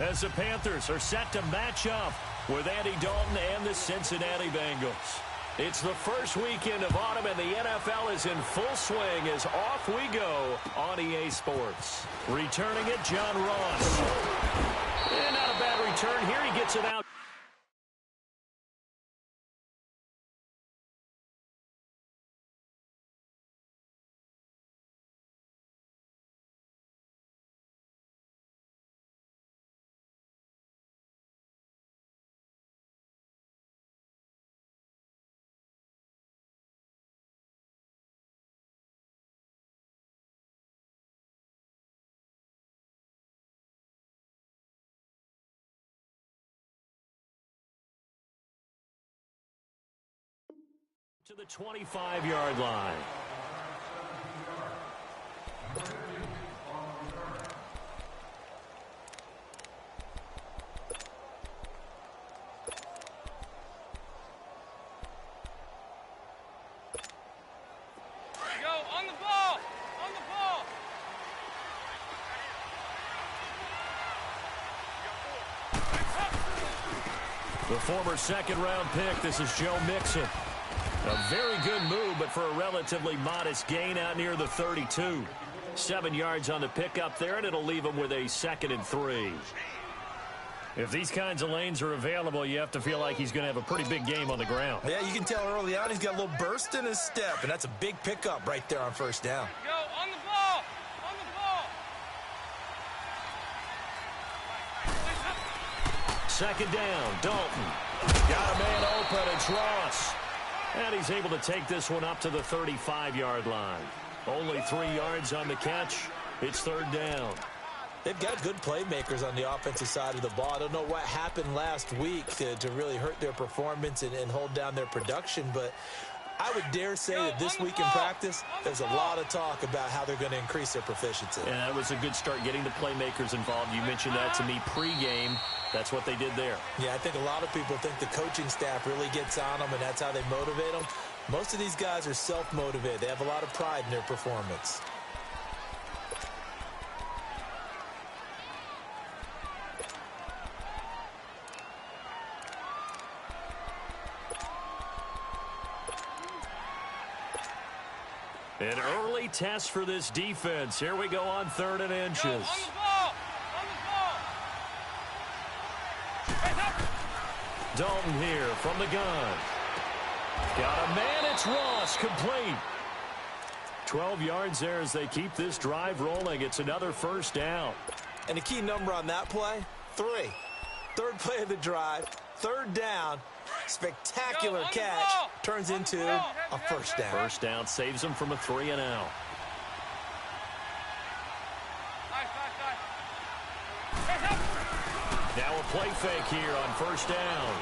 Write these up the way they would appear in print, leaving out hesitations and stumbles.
as the Panthers are set to match up with Andy Dalton and the Cincinnati Bengals. It's the first weekend of autumn, and the NFL is in full swing as off we go on EA Sports. Returning it, John Ross. And not a bad return here. He gets it out. To the 25-yard line. The former second-round pick, this is Joe Mixon. A very good move, but for a relatively modest gain out near the 32. 7 yards on the pickup there, and it'll leave him with a 2nd and 3. If these kinds of lanes are available, you have to feel like he's going to have a pretty big game on the ground. Yeah, you can tell early on he's got a little burst in his step, and that's a big pickup right there on first down. Go, on the ball! On the ball! Second down, Dalton. Got a man open, it's Ross. And he's able to take this one up to the 35-yard line. Only 3 yards on the catch. It's 3rd down. They've got good playmakers on the offensive side of the ball. I don't know what happened last week to really hurt their performance and hold down their production, but I would dare say that this week in practice, there's a lot of talk about how they're going to increase their proficiency. And that was a good start, getting the playmakers involved. You mentioned that to me pregame. That's what they did there. Yeah, I think a lot of people think the coaching staff really gets on them, and that's how they motivate them. Most of these guys are self-motivated. They have a lot of pride in their performance. An early test for this defense. Here we go on 3rd and inches. On the ball! On the ball! Dalton here from the gun. Got a man, it's Ross, complete. 12 yards there as they keep this drive rolling. It's another 1st down. And the key number on that play, 3. 3rd play of the drive, 3rd down. Spectacular catch turns into a 1st down. 1st down saves them from a 3 and out. Now a play fake here on 1st down.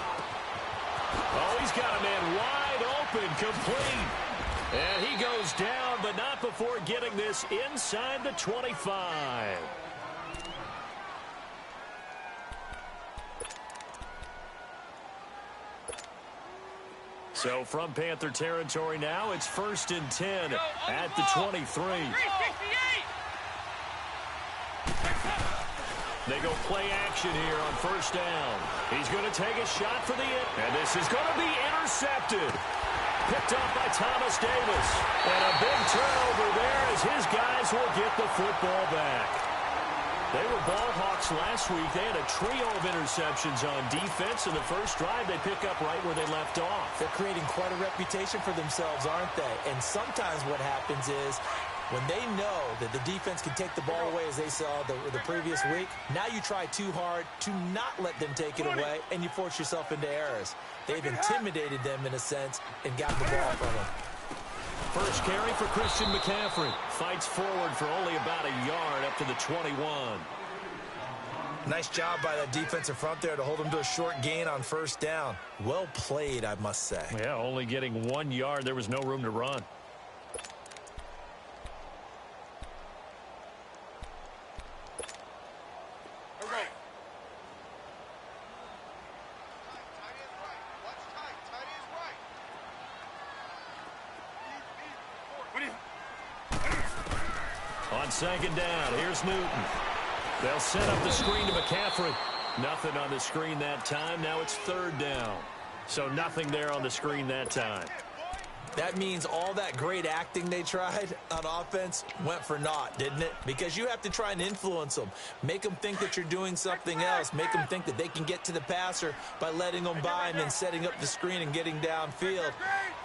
Oh, he's got a man wide open, complete. And he goes down, but not before getting this inside the 25. So from Panther territory now, it's 1st and 10 at the 23. They go play action here on 1st down. He's going to take a shot for the end. And this is going to be intercepted. Picked up by Thomas Davis. And a big turnover there as his guys will get the football back. They were ball hawks last week. They had a trio of interceptions on defense. In the first drive, they pick up right where they left off. They're creating quite a reputation for themselves, aren't they? And sometimes what happens is when they know that the defense can take the ball away, as they saw the previous week, now you try too hard to not let them take it away, and you force yourself into errors. They've intimidated them in a sense and gotten the ball from them. First carry for Christian McCaffrey. Fights forward for only about a yard up to the 21. Nice job by that defensive front there to hold them to a short gain on 1st down. Well played, I must say. Yeah, only getting 1 yard. There was no room to run. On 2nd down, here's Newton. They'll set up the screen to McCaffrey. Nothing on the screen that time. Now it's third down. So nothing there on the screen that time. That means all that great acting they tried on offense went for naught, didn't it? Because you have to try and influence them. Make them think that you're doing something else. Make them think that they can get to the passer by letting them by and then setting up the screen and getting downfield.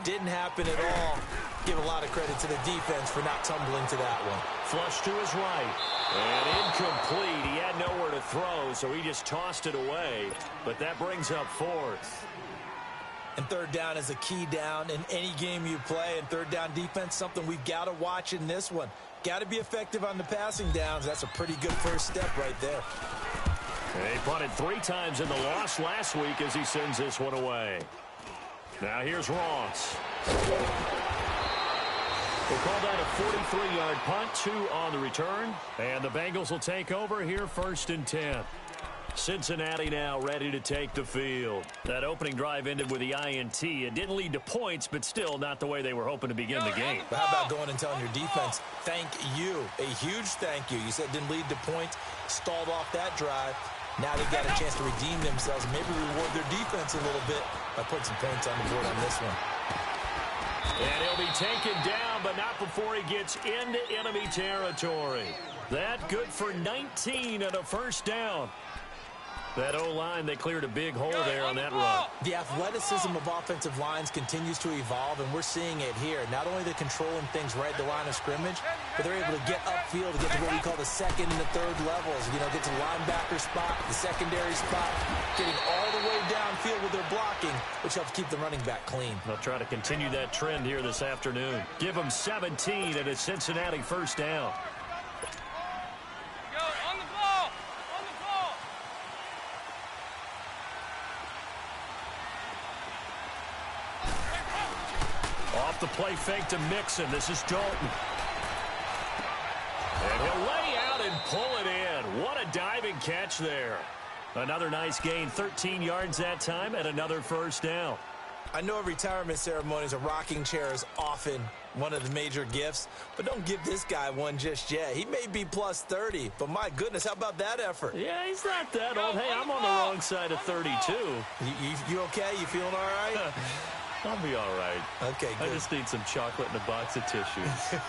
Didn't happen at all. Give a lot of credit to the defense for not tumbling to that one. Flush to his right. And incomplete. He had nowhere to throw, so he just tossed it away. But that brings up fourth. And third down is a key down in any game you play. And third down defense, something we've got to watch in this one. Got to be effective on the passing downs. That's a pretty good first step right there. They punted 3 times in the loss last week as he sends this one away. Now here's Ross. We'll call that a 43-yard punt, 2 on the return. And the Bengals will take over here, 1st and 10. Cincinnati now ready to take the field. That opening drive ended with the INT. It didn't lead to points, but still not the way they were hoping to begin the game. But how about going and telling your defense, thank you, a huge thank you. You said it didn't lead to points, stalled off that drive. Now they've got a chance to redeem themselves and maybe reward their defense a little bit by putting some points on the board on this one. And he'll be taken down, but not before he gets into enemy territory. That good for 19 and a first down. That O-line, they cleared a big hole there on that run. The athleticism of offensive lines continues to evolve, and we're seeing it here. Not only they're controlling things right at the line of scrimmage, but they're able to get upfield to get to what we call the second and the third levels. You know, get to the linebacker spot, the secondary spot, getting all the way downfield with their blocking, which helps keep the running back clean. They'll try to continue that trend here this afternoon. Give them 17 and a Cincinnati first down. Off the play fake to Mixon. This is Dalton. And he'll lay out and pull it in. What a diving catch there. Another nice gain, 13 yards that time, and another first down. I know retirement ceremonies, a rocking chair is often one of the major gifts, but don't give this guy one just yet. He may be plus 30, but my goodness, how about that effort? Yeah, he's not that old. Hey, I'm on the wrong side of 32. You okay? You feeling all right? I'll be all right. Okay, good. I just need some chocolate and a box of tissues.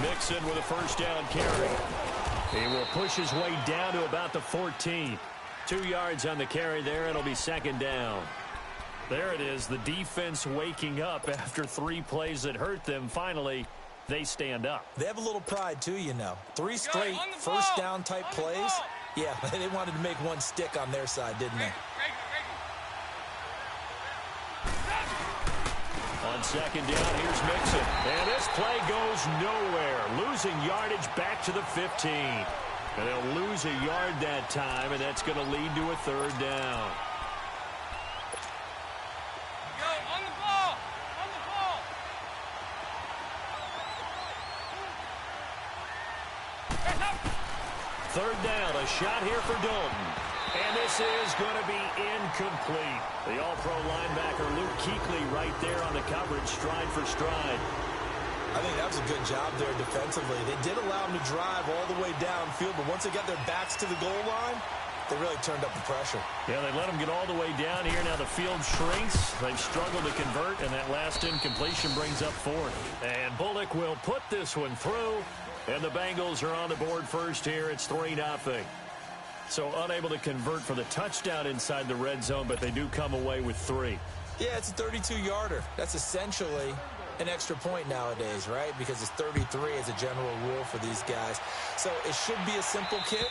Mixon with a first down carry. He will push his way down to about the 14. 2 yards on the carry there. It'll be second down. There it is. The defense waking up after 3 plays that hurt them. Finally, they stand up. They have a little pride, too, you know. 3 straight first down type plays. Yeah, they wanted to make one stick on their side, didn't they? On second down, here's Mixon. And this play goes nowhere. Losing yardage back to the 15. And they'll lose a yard that time, and that's going to lead to a third down. Third down, a shot here for Dalton. And this is going to be incomplete. The all-pro linebacker Luke Kuechly right there on the coverage, stride for stride. I think that was a good job there defensively. They did allow them to drive all the way downfield, but once they got their backs to the goal line, they really turned up the pressure. Yeah, they let them get all the way down here. Now the field shrinks. They've struggled to convert, and that last incompletion brings up fourth. And Bullock will put this one through. And the Bengals are on the board first here. It's 3-0. So unable to convert for the touchdown inside the red zone, but they do come away with 3. Yeah, it's a 32-yarder. That's essentially an extra point nowadays, right? Because it's 33 as a general rule for these guys. So it should be a simple kick.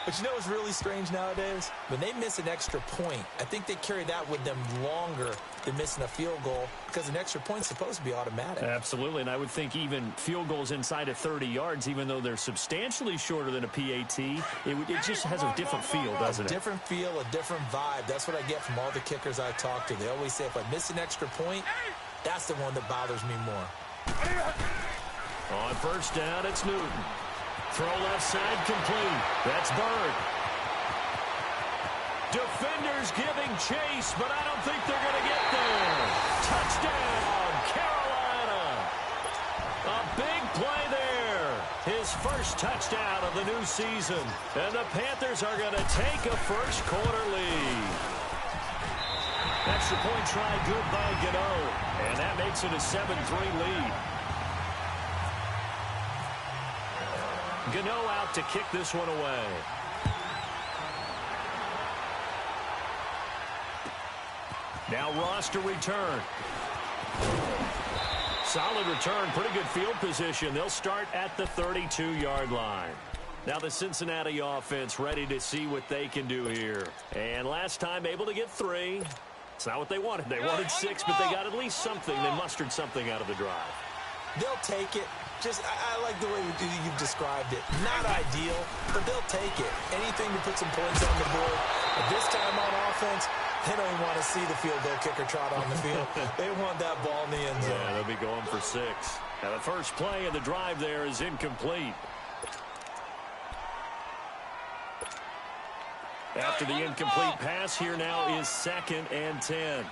But you know what's really strange nowadays? When they miss an extra point, I think they carry that with them longer than missing a field goal because an extra point's supposed to be automatic. Absolutely, and I would think even field goals inside of 30 yards, even though they're substantially shorter than a PAT, it just has a different feel, doesn't it? A different feel, a different vibe. That's what I get from all the kickers I talk to. They always say if I miss an extra point, that's the one that bothers me more. On first down, it's Newton. Throw left side complete. That's Bird. Defenders giving chase, but I don't think they're going to get there. Touchdown, Carolina. A big play first touchdown of the new season. And the Panthers are going to take a first quarter lead. Extra point try good by Gano. And that makes it a 7-3 lead. Gano out to kick this one away. Now Ross to return. Solid return, pretty good field position. They'll start at the 32-yard line. Now the Cincinnati offense ready to see what they can do here. And last time able to get 3. It's not what they wanted. They wanted 6, but they got at least something. They mustered something out of the drive. They'll take it. I like the way you've described it. Not ideal, but they'll take it. Anything to put some points on the board. But this time on offense, they don't even want to see the field goal kicker trot on the field. They want that ball in the end zone. Yeah, they'll be going for 6. Now the first play of the drive there is incomplete. After the incomplete pass, here now is 2nd and 10. 5-0.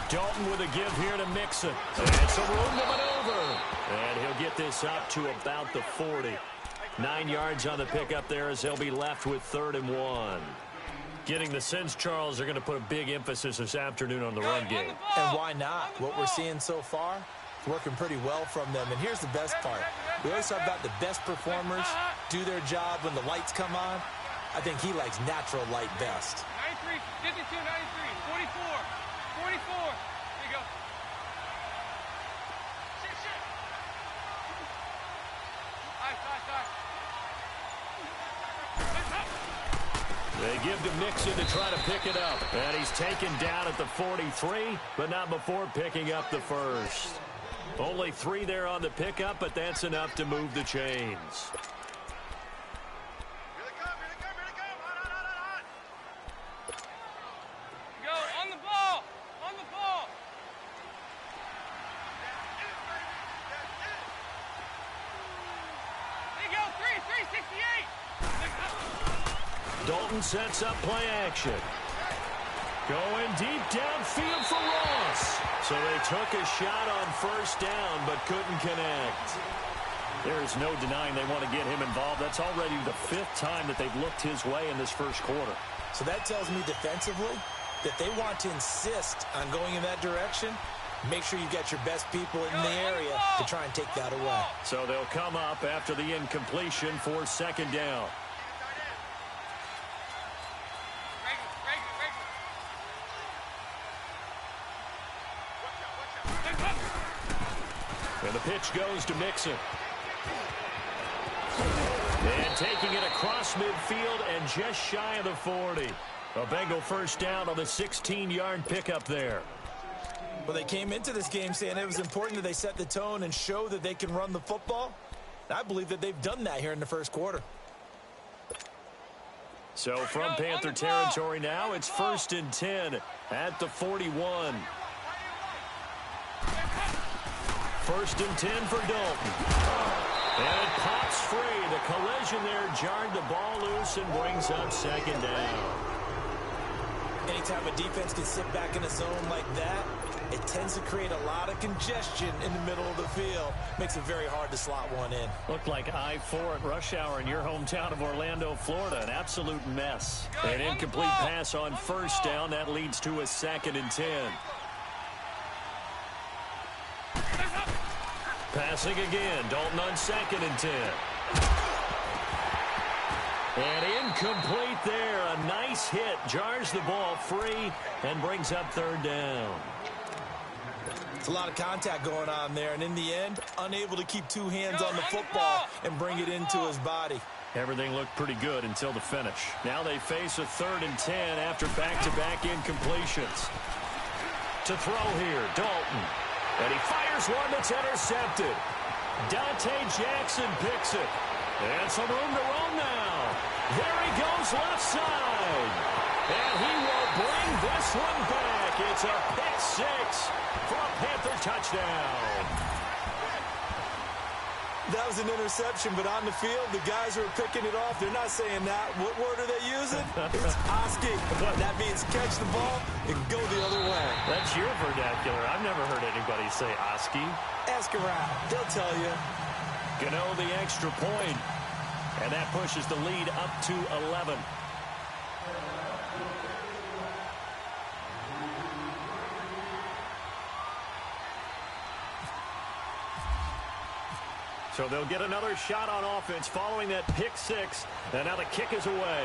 Dalton with a give here to Mixon. And some room to maneuver. And he'll get this up to about the 40. 9 yards on the pickup there as they'll be left with 3rd and 1. Getting the sense, Charles, they're going to put a big emphasis this afternoon on the run game. And why not? What we're seeing so far, working pretty well from them. And here's the best part. We always talk about the best performers do their job when the lights come on. I think he likes natural light best. 93, 52, 93, 44, 44. There you go. Shit. They give to Mixon to try to pick it up. And he's taken down at the 43, but not before picking up the first. Only 3 there on the pickup, but that's enough to move the chains. Go, on the ball. On the ball. There you go, 368. Dalton sets up play action. Going deep downfield for Ross. So they took a shot on first down, but couldn't connect. There is no denying they want to get him involved. That's already the 5th time that they've looked his way in this first quarter. So that tells me defensively that they want to insist on going in that direction. Make sure you got your best people in the area to try and take that away. So they'll come up after the incompletion for 2nd down. And the pitch goes to Mixon. And taking it across midfield and just shy of the 40. A Bengal first down on the 16-yard pickup there. Well, they came into this game saying it was important that they set the tone and show that they can run the football. I believe that they've done that here in the first quarter. So from Panther territory now, it's 1st and 10 at the 41. 1st and 10 for Dalton. And it pops free. The collision there jarred the ball loose and brings up 2nd down. Anytime a defense can sit back in a zone like that, it tends to create a lot of congestion in the middle of the field. Makes it very hard to slot one in. Looked like I-4 at rush hour in your hometown of Orlando, Florida. An absolute mess. An incomplete pass on first down. That leads to a 2nd and 10. Passing again. Dalton on 2nd and 10. And incomplete there. A nice hit. Jars the ball free and brings up 3rd down. It's a lot of contact going on there. And in the end, unable to keep 2 hands on the football and bring it into his body. Everything looked pretty good until the finish. Now they face a 3rd and 10 after back-to-back incompletions. To throw here, Dalton. And he fires one that's intercepted. Dante Jackson picks it. And some room to roam now. There he goes left side. And he will bring this one back. It's a pick 6 for a Panther touchdown. That was an interception, but on the field, the guys who are picking it off, they're not saying that. What word are they using? It's Oski. That means catch the ball and go the other way. That's your vernacular. I've never heard anybody say Oski. Ask around. They'll tell you. Gano the extra point, and that pushes the lead up to 11. So they'll get another shot on offense following that pick six. And now the kick is away.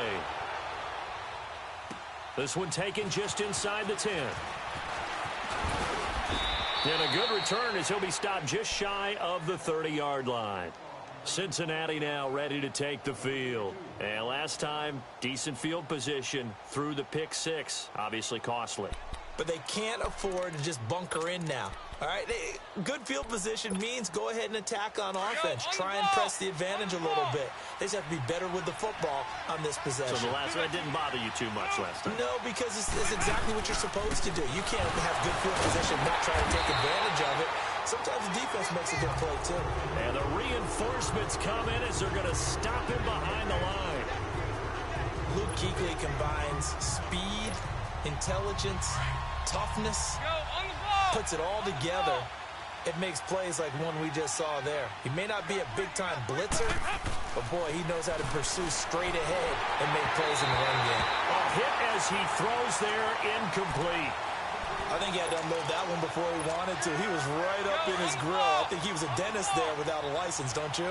This one taken just inside the 10. And a good return as he'll be stopped just shy of the 30-yard line. Cincinnati now ready to take the field. And last time, decent field position through the pick six. Obviously costly. But they can't afford to just bunker in now. All right, good field position means go ahead and attack on offense. Try and press the advantage a little bit. They just have to be better with the football on this possession. So the last one didn't bother you too much last time? No, because it's exactly what you're supposed to do. You can't have good field position and not try to take advantage of it. Sometimes the defense makes a good play, too. And the reinforcements come in as they're going to stop him behind the line. Luke Kuechly combines speed, intelligence, toughness, puts it all together. It makes plays like one we just saw there. He may not be a big-time blitzer, but, boy, he knows how to pursue straight ahead and make plays in the run game. A hit as he throws there, incomplete. I think he had to unload that one before he wanted to. He was right up in his grill. I think he was a dentist there without a license, don't you?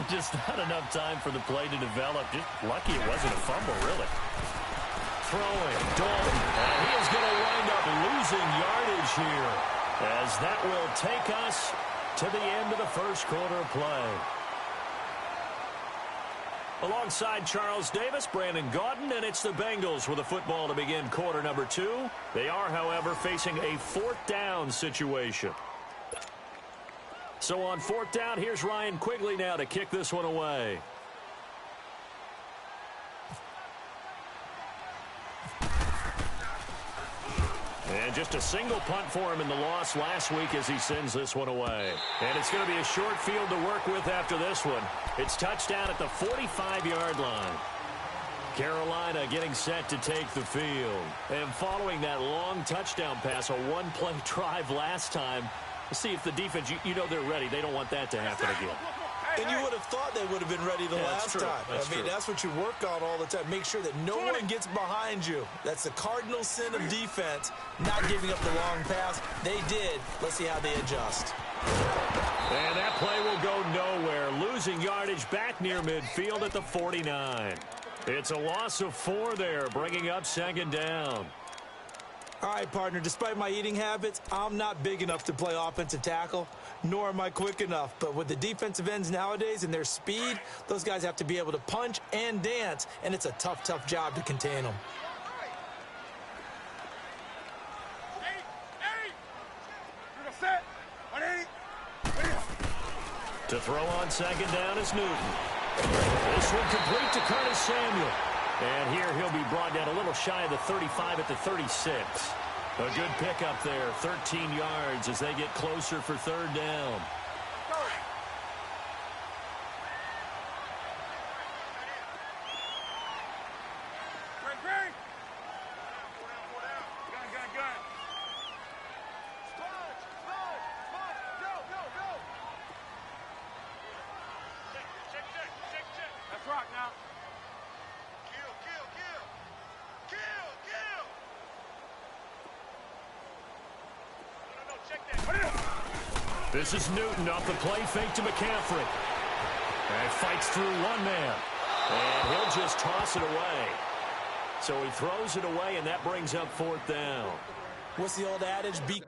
Just not enough time for the play to develop. Just lucky it wasn't a fumble, really. Throwing, Dalton, and he is going to wind up losing yardage here, as that will take us to the end of the first quarter of play. Alongside Charles Davis, Brandon Gaudin, and it's the Bengals with a football to begin quarter number 2. They are, however, facing a fourth down situation. So on fourth down, here's Ryan Quigley now to kick this one away. And just a single punt for him in the loss last week as he sends this one away. And it's going to be a short field to work with after this one. It's touchdown at the 45-yard line. Carolina getting set to take the field. And following that long touchdown pass, a one-play drive last time, we'll see if the defense, you know they're ready. They don't want that to happen again. And you would have thought they would have been ready the last time. That's what you work on all the time. Make sure that no one gets behind you. That's the cardinal sin of defense, not giving up the long pass. They did. Let's see how they adjust. And that play will go nowhere. Losing yardage back near midfield at the 49. It's a loss of 4 there, bringing up second down. All right, partner, despite my eating habits, I'm not big enough to play offensive tackle, nor am I quick enough. But with the defensive ends nowadays and their speed, those guys have to be able to punch and dance, and it's a tough, tough job to contain them. To throw on second down is Newton. This one complete to Curtis Samuel. And here he'll be brought down a little shy of the 35 at the 36. A good pickup there, 13 yards as they get closer for third down. This is Newton off the play fake to McCaffrey. And fights through one man. And he'll just toss it away. So he throws it away, and that brings up fourth down. What's the old adage? Be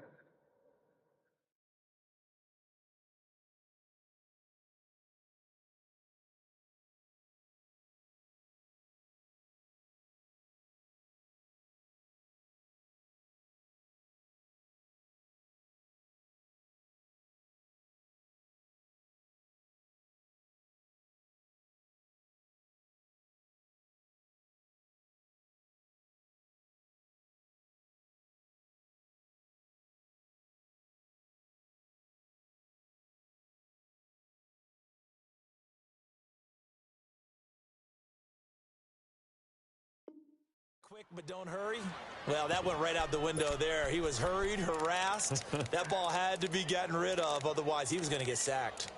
Quick but don't hurry. Well, that went right out the window there. He was hurried, harassed. That ball had to be gotten rid of, otherwise he was going to get sacked.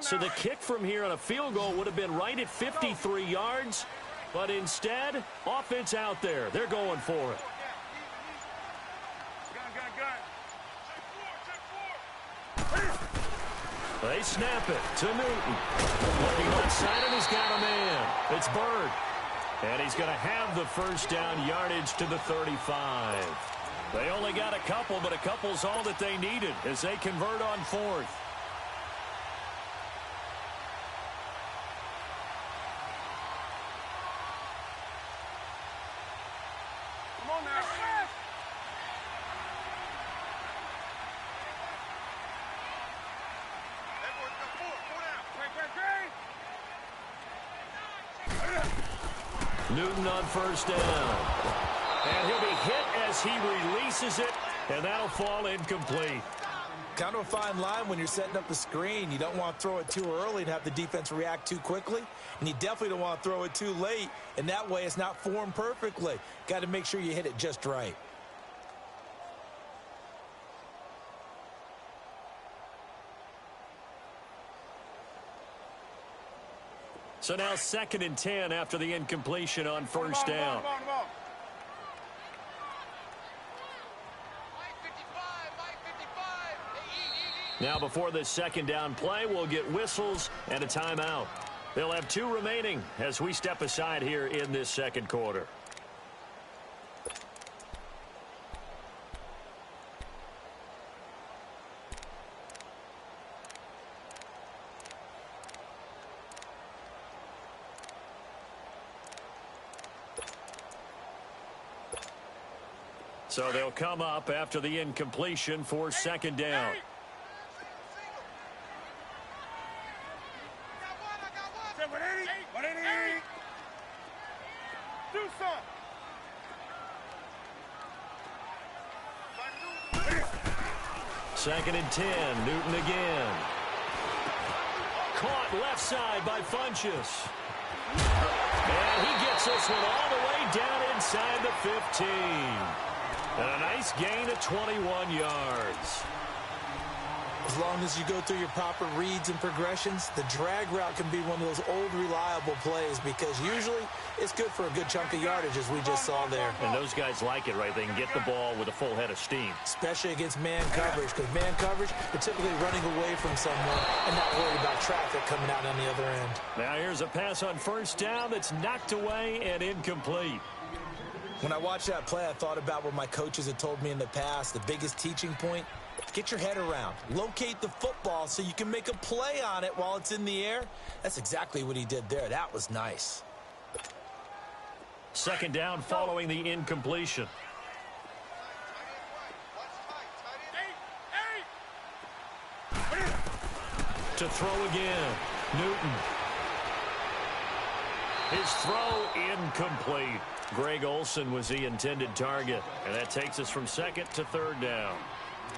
So the kick from here on a field goal would have been right at 53 yards, but instead, offense out there. They're going for it. They snap it to Newton. Looking onside, and he's got a man. It's Bird. And he's going to have the first down yardage to the 35. They only got a couple, but a couple's all that they needed as they convert on fourth. Newton on first down. And he'll be hit as he releases it, and that'll fall incomplete. Kind of a fine line when you're setting up the screen. You don't want to throw it too early and have the defense react too quickly. And you definitely don't want to throw it too late, and that way it's not formed perfectly. Got to make sure you hit it just right. So now 2nd and 10 after the incompletion on first down. Now before this second down play, we'll get whistles and a timeout. They'll have 2 remaining as we step aside here in this second quarter. So they'll come up after the incompletion for second down. Second and 10, Newton again. Caught left side by Funchess. And he gets this one all the way down inside the 15. And a nice gain of 21 yards. As long as you go through your proper reads and progressions, the drag route can be one of those old reliable plays because usually it's good for a good chunk of yardage, as we just saw there. And those guys like it, right? They can get the ball with a full head of steam. Especially against man coverage, because man coverage, they're typically running away from someone and not worried about traffic coming out on the other end. Now here's a pass on first down that's knocked away and incomplete. When I watched that play, I thought about what my coaches had told me in the past. The biggest teaching point, get your head around. Locate the football so you can make a play on it while it's in the air. That's exactly what he did there. That was nice. Second down following the incompletion. To throw again, Newton. His throw incomplete. Greg Olsen was the intended target, and that takes us from second to third down.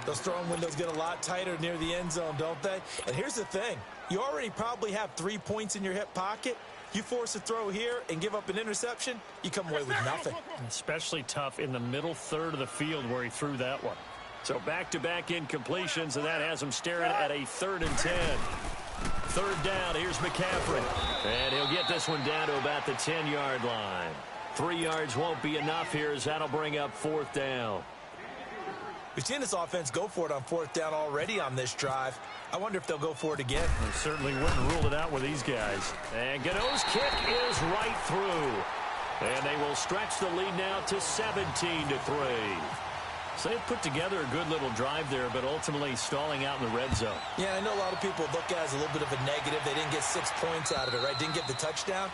Those throwing windows get a lot tighter near the end zone, don't they? And here's the thing. You already probably have 3 points in your hip pocket. You force a throw here and give up an interception, you come away with nothing. Especially tough in the middle third of the field where he threw that one. So back-to-back incompletions, and that has him staring at a 3rd and 10. Third down, here's McCaffrey. And he'll get this one down to about the 10-yard line. 3 yards won't be enough here as that'll bring up 4th down. We've seen this offense go for it on 4th down already on this drive. I wonder if they'll go for it again. We certainly wouldn't rule it out with these guys. And Gano's kick is right through. And they will stretch the lead now to 17-3. So they've put together a good little drive there, but ultimately stalling out in the red zone. Yeah, I know a lot of people look at it as a little bit of a negative. They didn't get 6 points out of it, right? Didn't get the touchdown.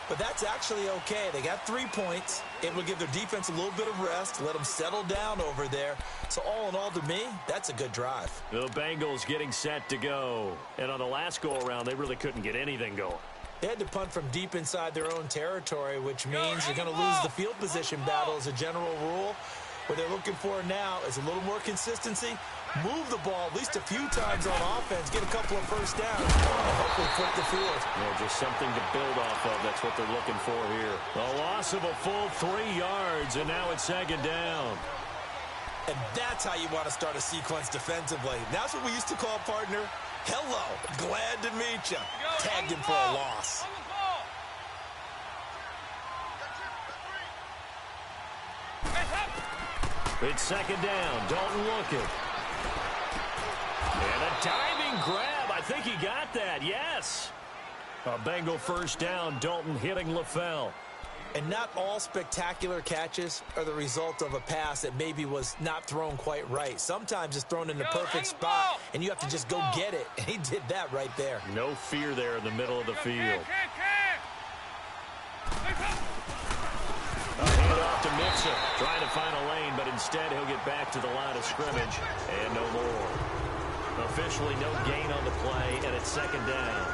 But that's actually okay. They got 3 points. It will give their defense a little bit of rest, let them settle down over there. So all in all, to me, that's a good drive. The Bengals getting set to go. And on the last go-around, they really couldn't get anything going. They had to punt from deep inside their own territory, which means you're going to lose the field position battle as a general rule. What they're looking for now is a little more consistency, move the ball at least a few times on offense, get a couple of first downs, and hopefully flip the field. Yeah, just something to build off of. That's what they're looking for here. A loss of a full 3 yards, and now it's second down. And that's how you want to start a sequence defensively. That's what we used to call, partner, hello, glad to meet you. Tagged him for a loss. It's second down. Dalton looking. And a diving grab. I think he got that. Yes. A Bengal first down. Dalton hitting LaFell. And not all spectacular catches are the result of a pass that maybe was not thrown quite right. Sometimes it's thrown in the perfect spot, and you have to just go get it. And he did that right there. No fear there in the middle of the field. A handoff to Mixon, trying to find a lane, but instead he'll get back to the line of scrimmage, and no more. Officially no gain on the play, and it's second down.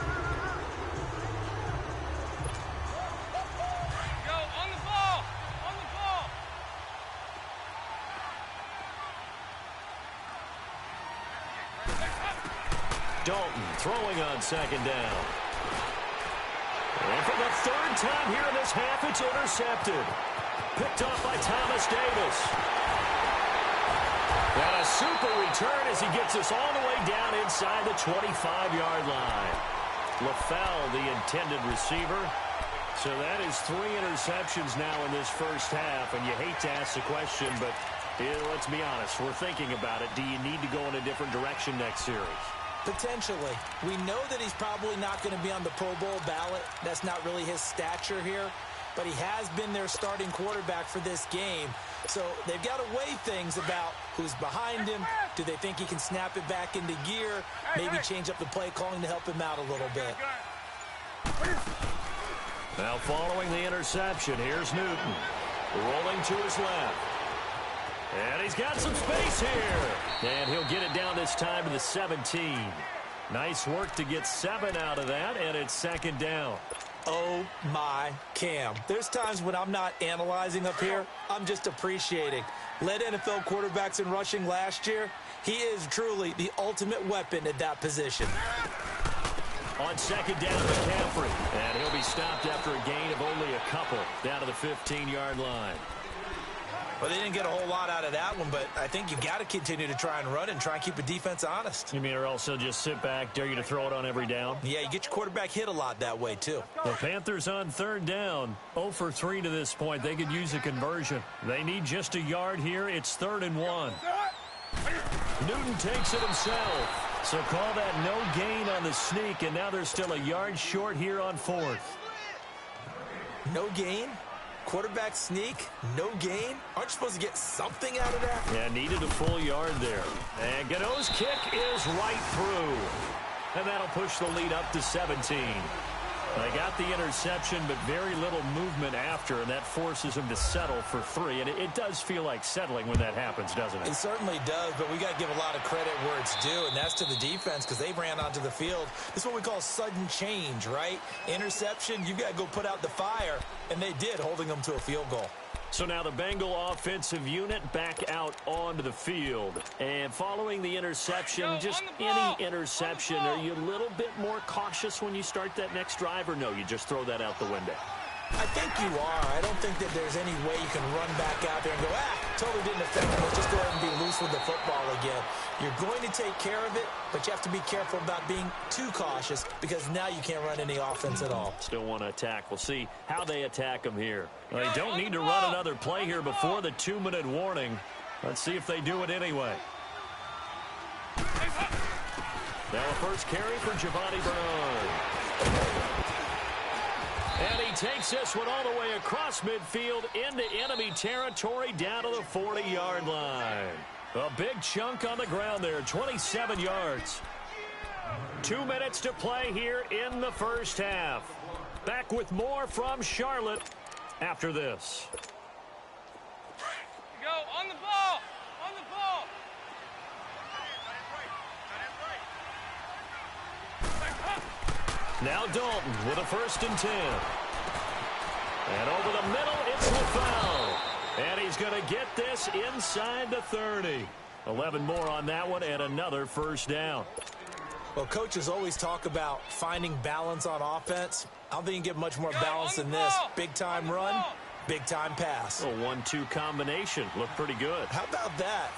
Go, on the ball! On the ball! Dalton throwing on second down. And for the third time here in this half, it's intercepted. Picked off by Thomas Davis. And a super return as he gets us all the way down inside the 25-yard line. LaFell, the intended receiver. So that is 3 interceptions now in this first half. And you hate to ask the question, but let's be honest. We're thinking about it. Do you need to go in a different direction next series? Potentially. We know that he's probably not going to be on the Pro Bowl ballot. That's not really his stature here. But he has been their starting quarterback for this game. So they've got to weigh things about who's behind him. Do they think he can snap it back into gear? Maybe change up the play calling to help him out a little bit. Now following the interception, here's Newton. Rolling to his left. And he's got some space here. And he'll get it down this time to the 17. Nice work to get 7 out of that, and it's second down. Oh, my Cam. There's times when I'm not analyzing up here. I'm just appreciating. Led NFL quarterbacks in rushing last year. He is truly the ultimate weapon at that position. On second down, McCaffrey. And he'll be stopped after a gain of only a couple down to the 15-yard line. Well, they didn't get a whole lot out of that one, but I think you've got to continue to try and run and try and keep the defense honest. You mean or else they'll just sit back, dare you to throw it on every down? Yeah, you get your quarterback hit a lot that way, too. The Panthers on third down. 0 for 3 to this point. They could use a conversion. They need just a yard here. It's 3rd and 1. Newton takes it himself. So call that no gain on the sneak, and now they're still a yard short here on 4th. No gain? Quarterback sneak, no gain. Aren't you supposed to get something out of that? Yeah, needed a full yard there. And Gano's kick is right through. And that'll push the lead up to 17. They got the interception, but very little movement after, and that forces them to settle for 3. And it does feel like settling when that happens, doesn't it? It certainly does, but we got to give a lot of credit where it's due, and that's to the defense because they ran onto the field. This is what we call sudden change, right? Interception, you got to go put out the fire, and they did, holding them to a field goal. So now the Bengal offensive unit back out onto the field. And following the interception, just any interception, are you a little bit more cautious when you start that next drive, or no, you just throw that out the window? I think you are. I don't think that there's any way you can run back out there and go, totally didn't affect him. Let's just go ahead and be loose with the football again. You're going to take care of it, but you have to be careful about being too cautious because now you can't run any offense at all. Still want to attack. We'll see how they attack him here. Well, they don't need to run another play here before the 2-minute warning. Let's see if they do it anyway. Now a first carry for Giovanni Bernard. And he takes this one all the way across midfield into enemy territory down to the 40-yard line. A big chunk on the ground there, 27 yards. 2 minutes to play here in the first half. Back with more from Charlotte after this. Go, on the ball! On the ball! Now Dalton with a 1st and 10. And over the middle, it's LaFell. And he's going to get this inside the 30. 11 more on that one and another 1st down. Well, coaches always talk about finding balance on offense. I don't think you can get much more balance than this. Big-time run, big-time pass. A 1-2 combination. Looked pretty good. How about that?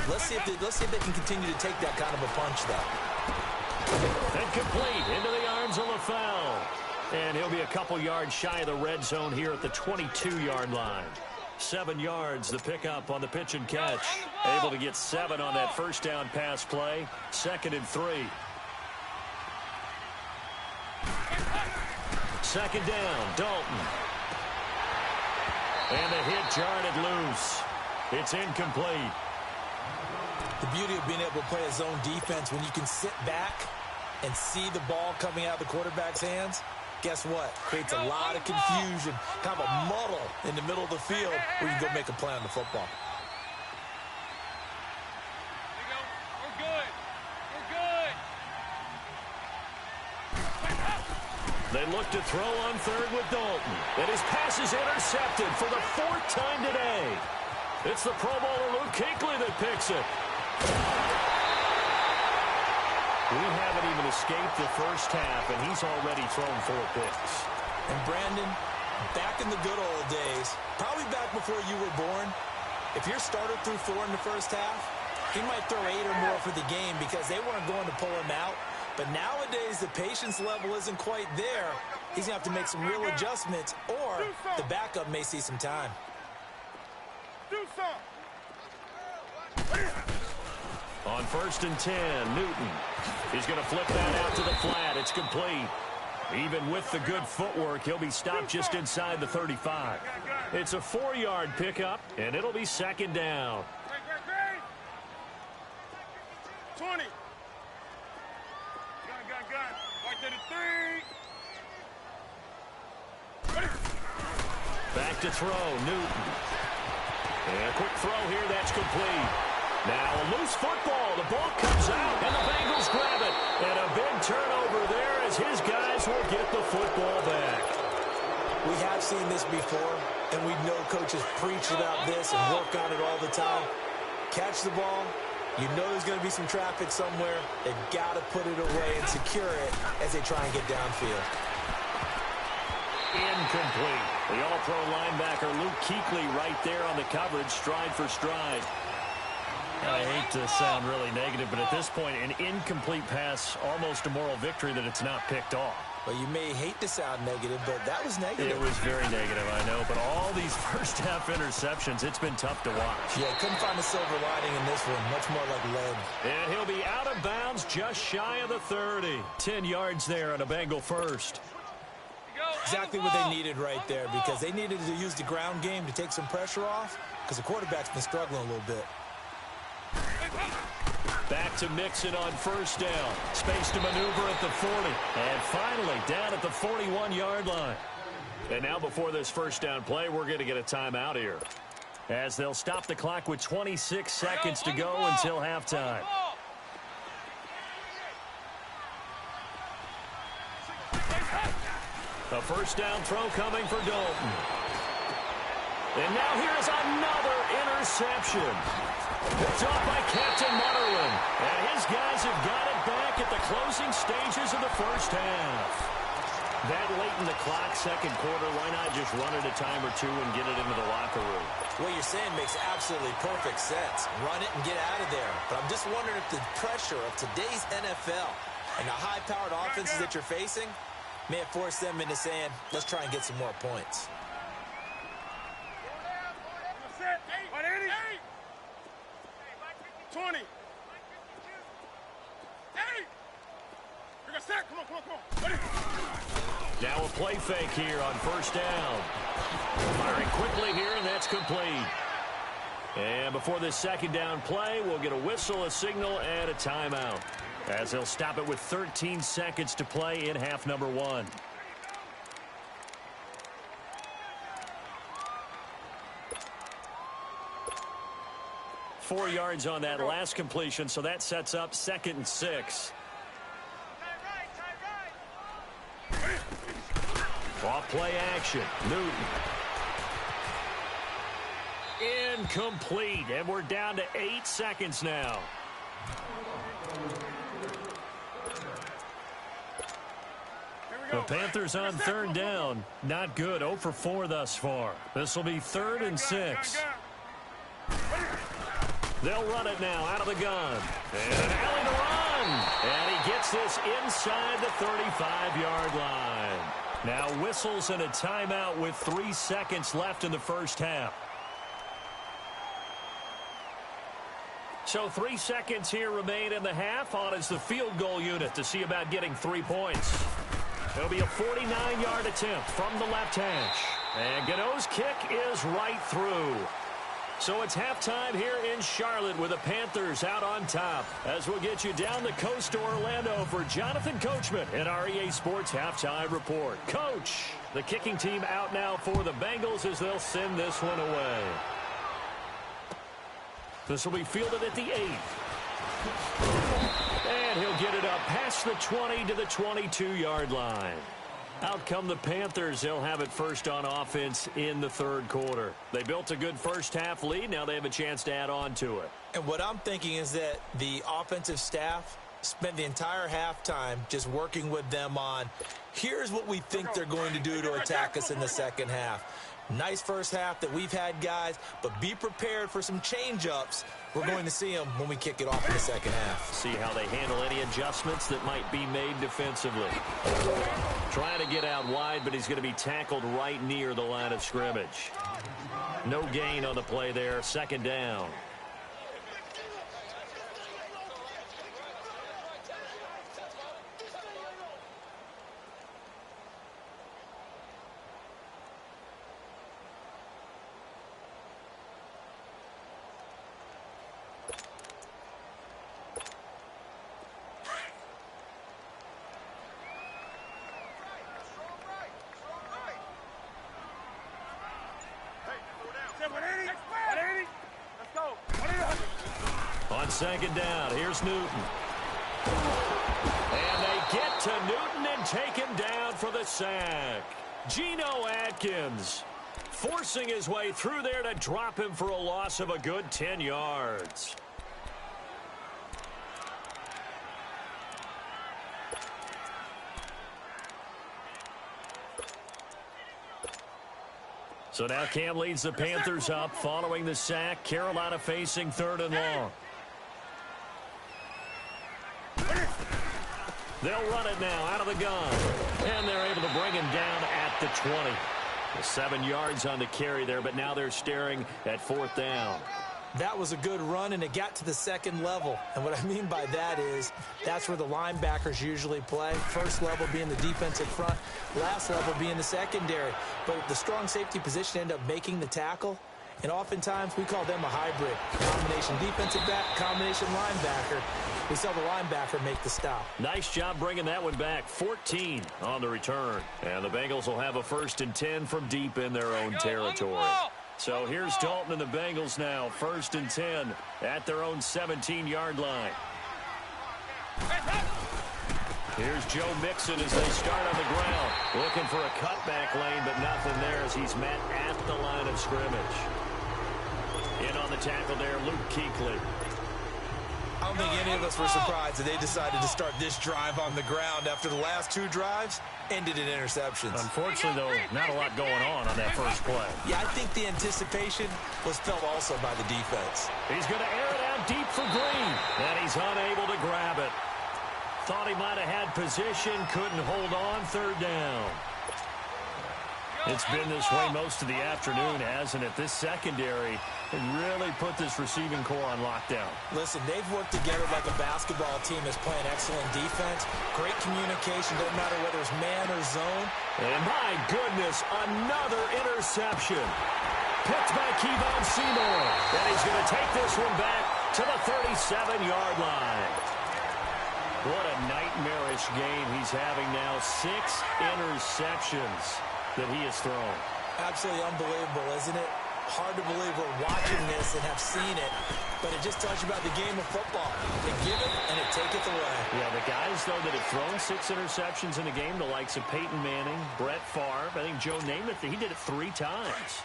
Let's see if they can continue to take that kind of a punch, though. And complete into the arms of LaFell. And he'll be a couple yards shy of the red zone here at the 22-yard line. 7 yards, the pickup on the pitch and catch. Able to get 7 on that 1st down pass play. 2nd and 3. 2nd down, Dalton. And the hit jarred it loose. It's incomplete. The beauty of being able to play a zone defense when you can sit back and see the ball coming out of the quarterback's hands, guess what? Creates a lot of confusion, kind of a muddle in the middle of the field where you can go make a play on the football. We're good. We're good. They look to throw on 3rd with Dalton. And his pass is intercepted for the 4th time today. It's the Pro Bowler Luke Kuechly that picks it. We haven't even escaped the 1st half, and he's already thrown 4 picks. And Brandon, back in the good old days, probably back before you were born, if your starter threw 4 in the 1st half, he might throw 8 or more for the game because they weren't going to pull him out. But nowadays, the patience level isn't quite there. He's going to have to make some real adjustments, or the backup may see some time. Do some. On 1st and 10, Newton. He's going to flip that out to the flat. It's complete. Even with the good footwork, he'll be stopped just inside the 35. It's a 4-yard pickup, and it'll be 2nd down. 20. Gun. Right to the 3. Back to throw, Newton. And a quick throw here, that's complete. Now a loose football. The ball comes out, and the Bengals grab it. And a big turnover there as his guys will get the football back. We have seen this before, and we know coaches preach about this and work on it all the time. Catch the ball. You know there's going to be some traffic somewhere. They've got to put it away and secure it as they try and get downfield. Incomplete. The all-pro linebacker Luke Kuechly right there on the coverage, stride for stride. I hate to sound really negative, but at this point, an incomplete pass, almost a moral victory that it's not picked off. Well, you may hate to sound negative, but that was negative. It was very negative, I know. But all these first-half interceptions, it's been tough to watch. Yeah, couldn't find a silver lining in this one. Much more like lead. And he'll be out of bounds just shy of the 30. 10 yards there on a Bengal first. Exactly what they needed right there, because they needed to use the ground game to take some pressure off, because the quarterback's been struggling a little bit. Back to Mixon on 1st down. Space to maneuver at the 40. And finally down at the 41-yard line. And now before this 1st down play, we're going to get a timeout here, as they'll stop the clock with 26 seconds to go until halftime. A 1st down throw coming for Dalton. And now here's another interception. Picked off by Captain Mutterland. And his guys have got it back at the closing stages of the 1st half. That late in the clock, 2nd quarter, why not just run it a time or two and get it into the locker room? What you're saying makes absolutely perfect sense. Run it and get out of there. But I'm just wondering if the pressure of today's NFL and the high-powered offenses that you're facing may have forced them into saying, let's try and get some more points. 20. Hey! You're gonna sack. Come on. Ready? Now a play fake here on 1st down. Firing quickly here, and that's complete. And before this 2nd down play, we'll get a whistle, a signal, and a timeout, as they'll stop it with 13 seconds to play in half number 1. Four yards on that last completion, so that sets up 2nd and 6. Off play action. Newton. Incomplete, and we're down to 8 seconds now. The Panthers on third down. Not good. 0 for 4 thus far. This will be 3rd and 6. They'll run it now out of the gun. And an alley to run. And he gets this inside the 35-yard line. Now whistles and a timeout with 3 seconds left in the first half. So 3 seconds here remain in the half. On is the field goal unit to see about getting 3 points. It'll be a 49-yard attempt from the left hash. And Gano's kick is right through. So it's halftime here in Charlotte with the Panthers out on top. As we'll get you down the coast to Orlando for Jonathan Coachman in our EA Sports Halftime Report. Coach, the kicking team out now for the Bengals as they'll send this one away. This will be fielded at the 8. And he'll get it up past the 20 to the 22-yard line. Out come the Panthers. They'll have it first on offense in the 3rd quarter. They built a good first-half lead. Now they have a chance to add on to it. And what I'm thinking is that the offensive staff spent the entire halftime just working with them on, here's what we think they're going to do to attack us in the second half. Nice first half that we've had, guys, but be prepared for some change-ups. We're going to see them when we kick it off in the second half. See how they handle any adjustments that might be made defensively. Trying to get out wide, but he's going to be tackled right near the line of scrimmage. No gain on the play there. 2nd down. On 2nd down, here's Newton. And they get to Newton and take him down for the sack. Geno Atkins forcing his way through there to drop him for a loss of a good 10 yards. So now Cam leads the Panthers up following the sack. Carolina facing 3rd and long. They'll run it now out of the gun. And they're able to bring him down at the 20. 7 yards on the carry there, but now they're staring at 4th down. That was a good run, and it got to the 2nd level. And what I mean by that is that's where the linebackers usually play. First level being the defensive front, last level being the secondary. But the strong safety position ended up making the tackle. And oftentimes we call them a hybrid. Combination defensive back, combination linebacker. We saw the linebacker make the stop. Nice job bringing that one back. 14 on the return. And the Bengals will have a 1st and 10 from deep in their own territory. So here's Dalton and the Bengals now. 1st and 10 at their own 17-yard line. Here's Joe Mixon as they start on the ground. Looking for a cutback lane, but nothing there as he's met at the line of scrimmage. In on the tackle there, Luke Kuechly. I don't think any of us were surprised that they decided to start this drive on the ground after the last 2 drives ended in interceptions. Unfortunately, though, not a lot going on that first play. Yeah, I think the anticipation was felt also by the defense. He's going to air it out deep for Green, and he's unable to grab it. Thought he might have had position, couldn't hold on. 3rd down. It's been this way most of the afternoon, hasn't it? This secondary can really put this receiving core on lockdown. Listen, they've worked together like a basketball team that's playing excellent defense. Great communication, don't matter whether it's man or zone. And my goodness, another interception. Picked by Kevon Seymour. And he's going to take this one back to the 37-yard line. What a nightmarish game he's having now. 6 interceptions that he has thrown. Absolutely unbelievable, isn't it? Hard to believe we're watching this and have seen it, but it just tells you about the game of football. They give it, and it taketh away. Yeah, the guys, though, that have thrown 6 interceptions in a game, the likes of Peyton Manning, Brett Favre, I think Joe Namath, he did it 3 times.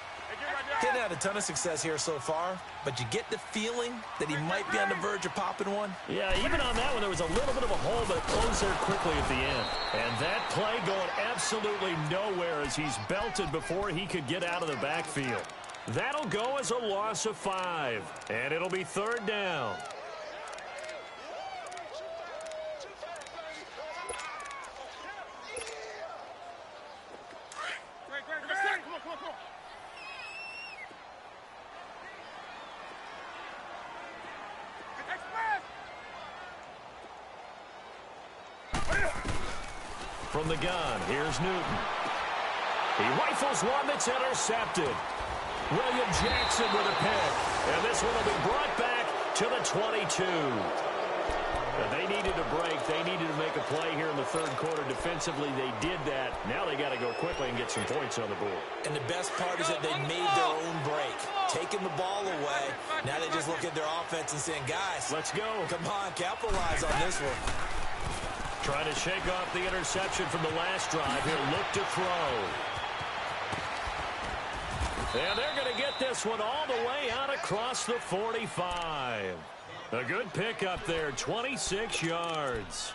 Didn't have a ton of success here so far, but you get the feeling that he might be on the verge of popping one. Yeah, even on that one, there was a little bit of a hole, but it closed there quickly at the end. And that play going absolutely nowhere as he's belted before he could get out of the backfield. That'll go as a loss of 5, and it'll be 3rd down. From the gun, here's Newton. He rifles one that's intercepted. William Jackson with a pick. And this one will be brought back to the 22. They needed a break. They needed to make a play here in the 3rd quarter. Defensively, they did that. Now they got to go quickly and get some points on the board. And the best part is that they made their own break. Taking the ball away. Now they just look at their offense and saying, guys, let's go. Come on, capitalize on this one. Trying to shake off the interception from the last drive here. Look to throw. And they're going to get this one all the way out across the 45. A good pickup there, 26 yards.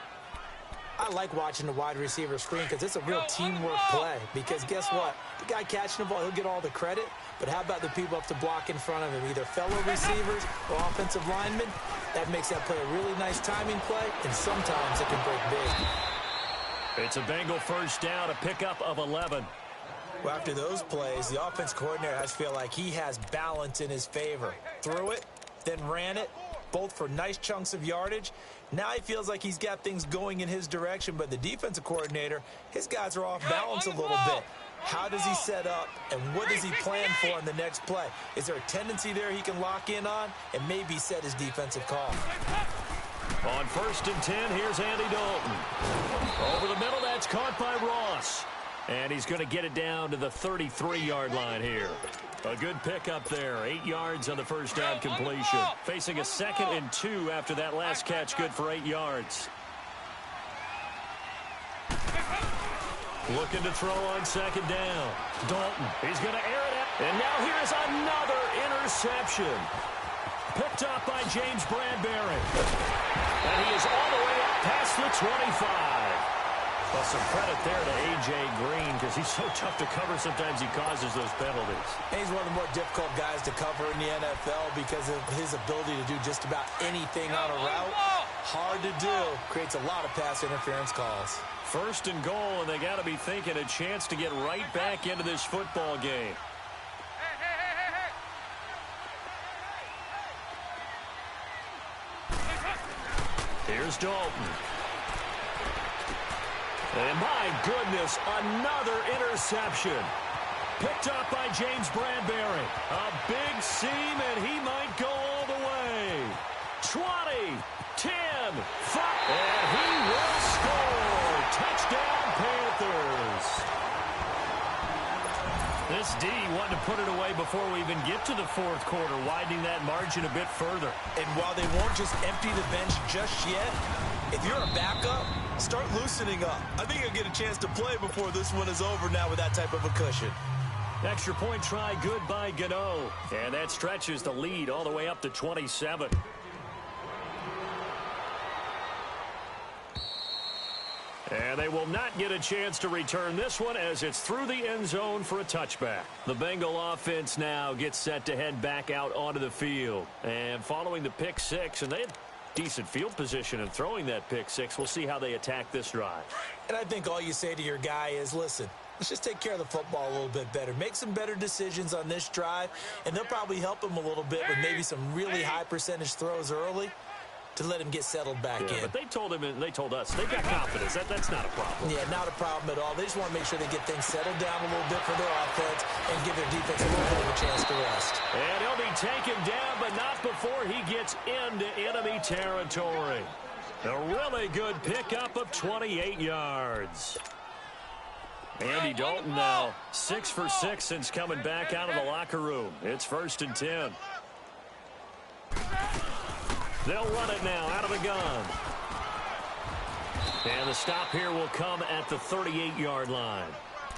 I like watching the wide receiver screen because it's a real teamwork play. Because guess what? The guy catching the ball, he'll get all the credit. But how about the people up to block in front of him, either fellow receivers or offensive linemen? That makes that play a really nice timing play, and sometimes it can break big. It's a Bengal 1st down, a pickup of 11. Well, after those plays, the offense coordinator has to feel like he has balance in his favor. Threw it, then ran it, both for nice chunks of yardage. Now he feels like he's got things going in his direction, but the defensive coordinator, his guys are off balance a little bit. How does he set up, and what does he plan for on the next play? Is there a tendency there he can lock in on and maybe set his defensive call? On 1st and 10, here's Andy Dalton. Over the middle, that's caught by Ross. And he's going to get it down to the 33-yard line here. A good pickup there. 8 yards on the 1st down completion. Facing a 2nd and 2 after that last catch, good for 8 yards. Looking to throw on 2nd down. Dalton, he's going to air it out. And now here's another interception. Picked up by James Bradbury. And he is all the way up past the 25. Well, some credit there to A.J. Green because he's so tough to cover. Sometimes he causes those penalties. And he's one of the more difficult guys to cover in the NFL because of his ability to do just about anything on a route. Hard to do. Creates a lot of pass interference calls. 1st and goal, and they got to be thinking a chance to get right back into this football game. Here's Dalton. And my goodness, another interception. Picked up by James Bradbury. A big seam, and he might go all the way. 20, 10, 5, and he will score. Touchdown, Panthers. This D wanted to put it away before we even get to the 4th quarter, widening that margin a bit further. And while they won't just empty the bench just yet, if you're a backup, start loosening up. I think you'll get a chance to play before this one is over now with that type of a cushion. Extra point try good by Gano. And that stretches the lead all the way up to 27. And they will not get a chance to return this one as it's through the end zone for a touchback. The Bengal offense now gets set to head back out onto the field. And following the pick 6, and they had decent field position in throwing that pick 6. We'll see how they attack this drive. And I think all you say to your guy is, listen, let's just take care of the football a little bit better. Make some better decisions on this drive, and they'll probably help him a little bit with maybe some really high percentage throws early to let him get settled back in. But they told him and they told us they've got confidence. That's not a problem. Yeah, not a problem at all. They just want to make sure they get things settled down a little bit for their offense and give their defense a little bit of a chance to rest. And he'll be taken down, but not before he gets into enemy territory. A really good pickup of 28 yards. Andy Dalton now 6 for 6 since coming back out of the locker room. It's 1st and 10. They'll run it now out of the gun. And the stop here will come at the 38-yard line.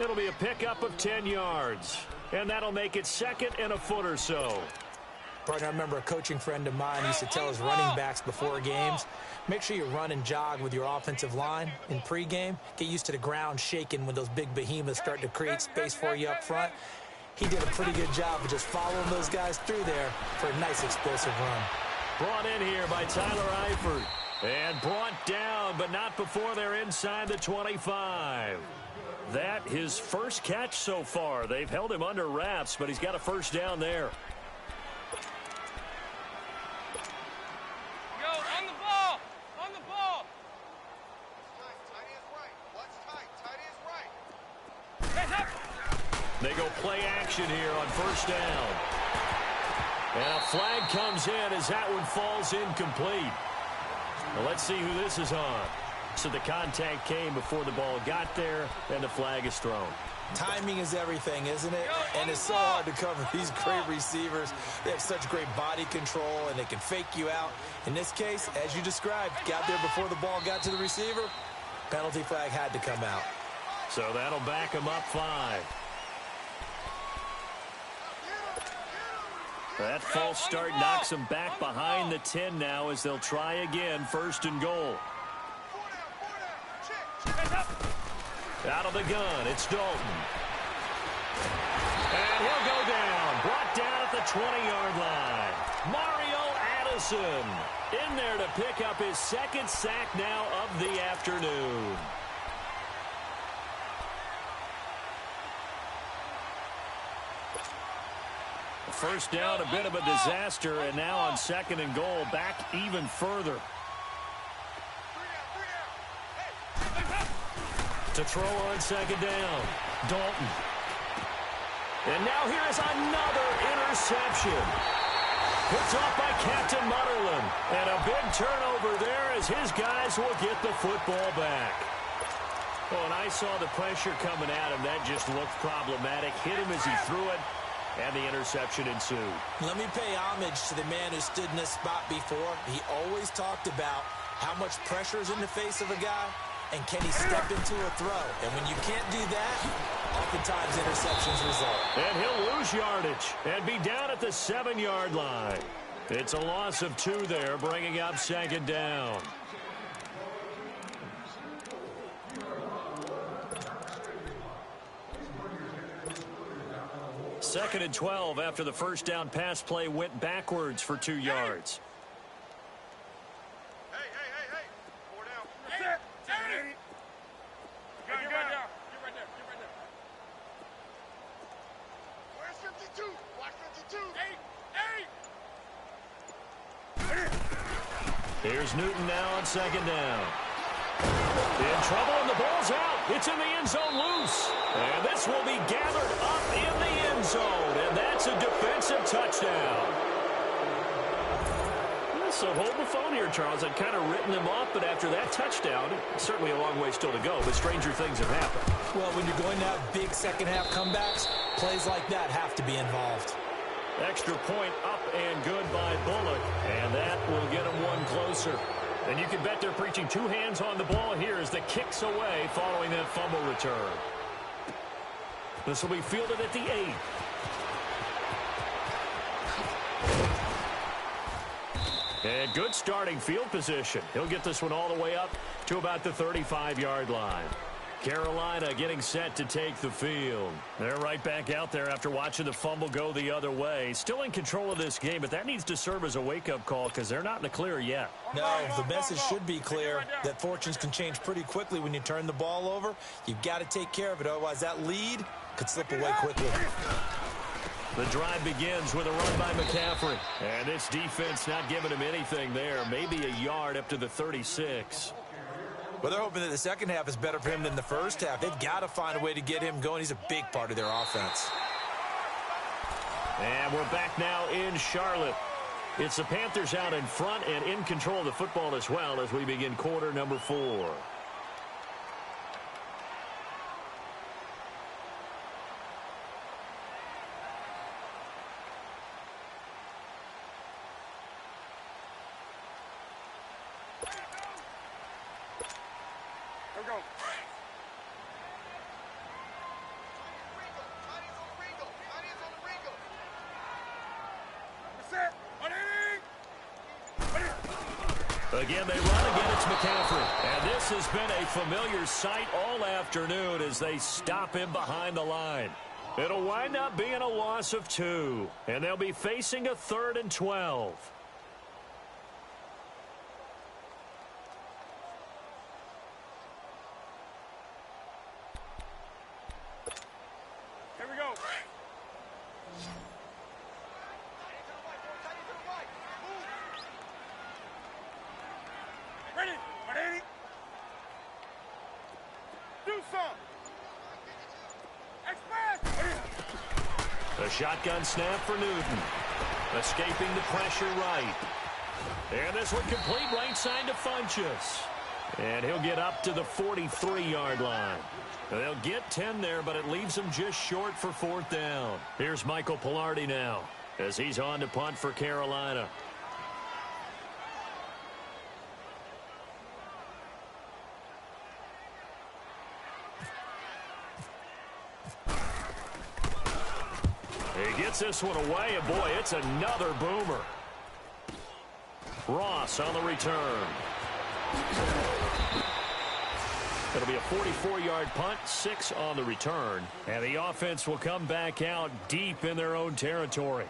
It'll be a pickup of 10 yards. And that'll make it 2nd and a foot or so. Partner, I remember a coaching friend of mine used to tell his running backs before games, make sure you run and jog with your offensive line in pregame. Get used to the ground shaking when those big behemoths start to create space for you up front. He did a pretty good job of just following those guys through there for a nice explosive run. Brought in here by Tyler Eifert. And brought down, but not before they're inside the 25. That his first catch so far. They've held him under wraps, but he's got a first down there. Go, on the ball! On the ball! Tight is right. What's tight? Tight is right. Heads up! They go play action here on 1st down. And a flag comes in as that one falls incomplete. Well, let's see who this is on. So the contact came before the ball got there, and the flag is thrown. Timing is everything, isn't it? And it's so hard to cover these great receivers. They have such great body control, and they can fake you out. In this case, as you described, got there before the ball got to the receiver. Penalty flag had to come out. So that'll back him up 5. That false start knocks them back behind the 10 now as they'll try again, 1st and goal. Out of the gun, it's Dalton. And he'll go down, brought down at the 20-yard line. Mario Addison in there to pick up his 2nd sack now of the afternoon. First down, a bit of a disaster, and now on 2nd and goal, back even further. To throw on 2nd down, Dalton. And now here is another interception. Picked off by Captain Mutterland. And a big turnover there as his guys will get the football back. Oh, and I saw the pressure coming at him. That just looked problematic. Hit him as he threw it. And the interception ensued. Let me pay homage to the man who stood in this spot before. He always talked about how much pressure is in the face of a guy, and can he step into a throw. And when you can't do that, oftentimes interceptions result. And he'll lose yardage and be down at the 7-yard line. It's a loss of 2 there, bringing up 2nd down. Second and 12 after the first down pass play went backwards for 2 yards. Hey. 4 down. That's it. Get right down. Get right there. Where's 52? Watch 52. Here's Newton now on 2nd down. In trouble, and the ball's out. It's in the end zone loose. And this will be gathered up in the end zone. And that's a defensive touchdown. So hold the phone here, Charles. I'd kind of written them off, but after that touchdown, certainly a long way still to go, but stranger things have happened. Well, when you're going to have big second-half comebacks, plays like that have to be involved. Extra point up and good by Bullock, and that will get him one closer. And you can bet they're preaching 2 hands on the ball here as the kick's away following that fumble return. This will be fielded at the 8. And good starting field position. He'll get this one all the way up to about the 35-yard line. Carolina getting set to take the field. They're right back out there after watching the fumble go the other way. Still in control of this game, but that needs to serve as a wake-up call because they're not in the clear yet. No, the message should be clear that fortunes can change pretty quickly when you turn the ball over. You've got to take care of it, otherwise that lead could slip away quickly. The drive begins with a run by McCaffrey. And this defense not giving him anything there. Maybe a yard up to the 36. Well, they're hoping that the second half is better for him than the first half. They've got to find a way to get him going. He's a big part of their offense. And we're back now in Charlotte. It's the Panthers out in front and in control of the football as well as we begin quarter number 4. Again, they run again. It's McCaffrey. And this has been a familiar sight all afternoon as they stop him behind the line. It'll wind up being a loss of 2. And they'll be facing a 3rd and 12. Here we go. Ready? Ready? Do some. Express. A shotgun snap for Newton. Escaping the pressure right. And this one complete right side to Funchess. And he'll get up to the 43-yard line. They'll get 10 there, but it leaves them just short for 4th down. Here's Michael Pilardi now as he's on to punt for Carolina. He gets this one away, and boy, it's another boomer. Ross on the return. It'll be a 44-yard punt, 6 on the return. And the offense will come back out deep in their own territory.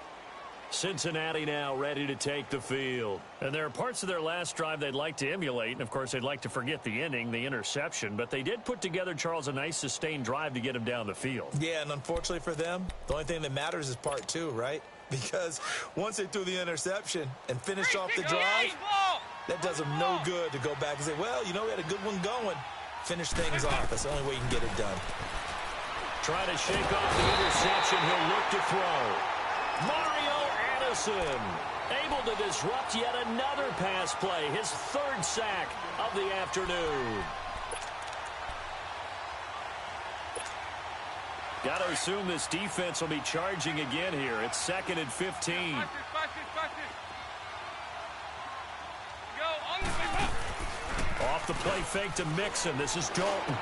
Cincinnati now ready to take the field. And there are parts of their last drive they'd like to emulate. And, of course, they'd like to forget the inning, the interception. But they did put together, Charles, a nice sustained drive to get him down the field. Yeah, and unfortunately for them, the only thing that matters is part 2, right? Because once they threw the interception and finished off the drive, that does them no good to go back and say, well, you know, we had a good one going. Finish things off. That's the only way you can get it done. Trying to shake off the interception. He'll look to throw. Mario Addison able to disrupt yet another pass play. His 3rd sack of the afternoon. Got to assume this defense will be charging again here. It's 2nd and 15. Off the play fake to Mixon. This is Dalton.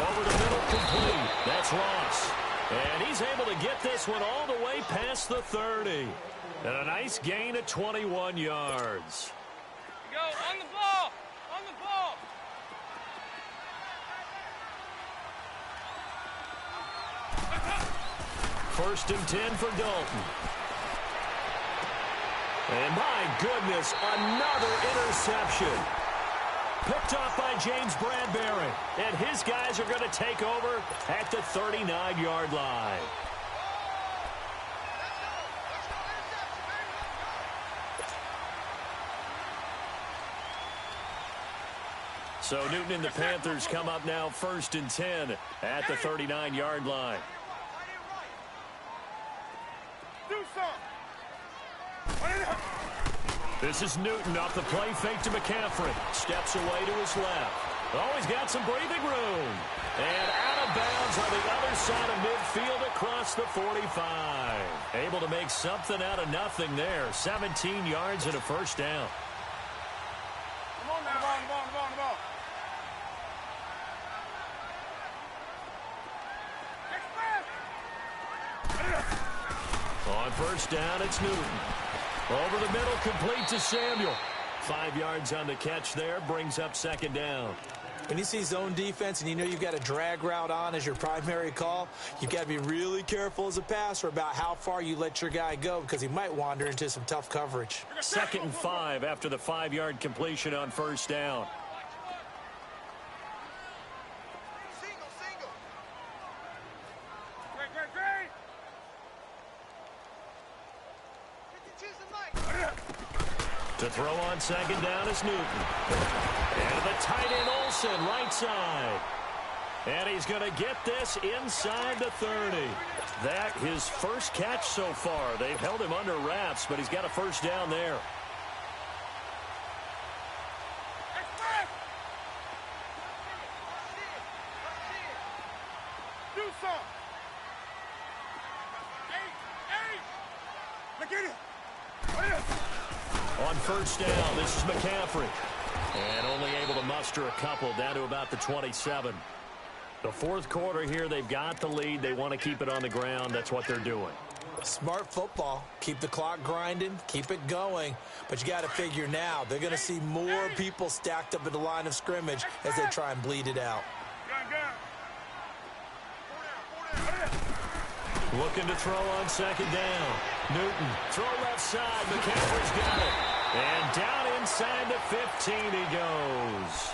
Over the middle, complete. That's Ross. And he's able to get this one all the way past the 30. And a nice gain of 21 yards. Go on the ball. On the ball. 1st and 10 for Dalton. And my goodness, another interception. Picked off by James Bradbury. And his guys are going to take over at the 39-yard line. So Newton and the Panthers come up now 1st and 10 at the 39-yard line. Do some. This is Newton off the play fake to McCaffrey. Steps away to his left. Oh, he's got some breathing room. And out of bounds on the other side of midfield across the 45. Able to make something out of nothing there. 17 yards and a 1st down. Come on now. The ball. On 1st down, it's Newton. Over the middle, complete to Samuel. 5 yards on the catch there, brings up 2nd down. When you see zone defense and you know you've got a drag route on as your primary call, you've got to be really careful as a passer about how far you let your guy go because he might wander into some tough coverage. 2nd and 5 after the 5-yard completion on 1st down. Single. Great. To throw on 2nd down is Newton. And the tight end Olsen, right side. And he's going to get this inside the 30. That his 1st catch so far. They've held him under wraps, but he's got a 1st down there. Do some. Look at it. On 1st down, this is McCaffrey. And only able to muster a couple down to about the 27. The 4th quarter here, they've got the lead. They want to keep it on the ground. That's what they're doing. Smart football. Keep the clock grinding, keep it going. But you got to figure now, they're going to see more people stacked up at the line of scrimmage as they try and bleed it out. Looking to throw on second down. Newton, throw left side. McCaffrey's got it. And down inside the 15 he goes.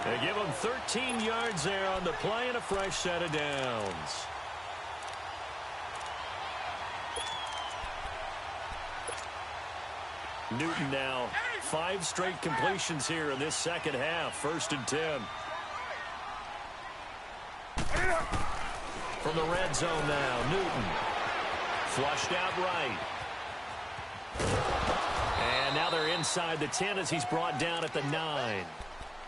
They give him 13 yards there on the play and a fresh set of downs. Newton now 5 straight completions here in this second half. 1st and 10. From the red zone now, Newton. Flushed out right. And now they're inside the 10 as he's brought down at the 9.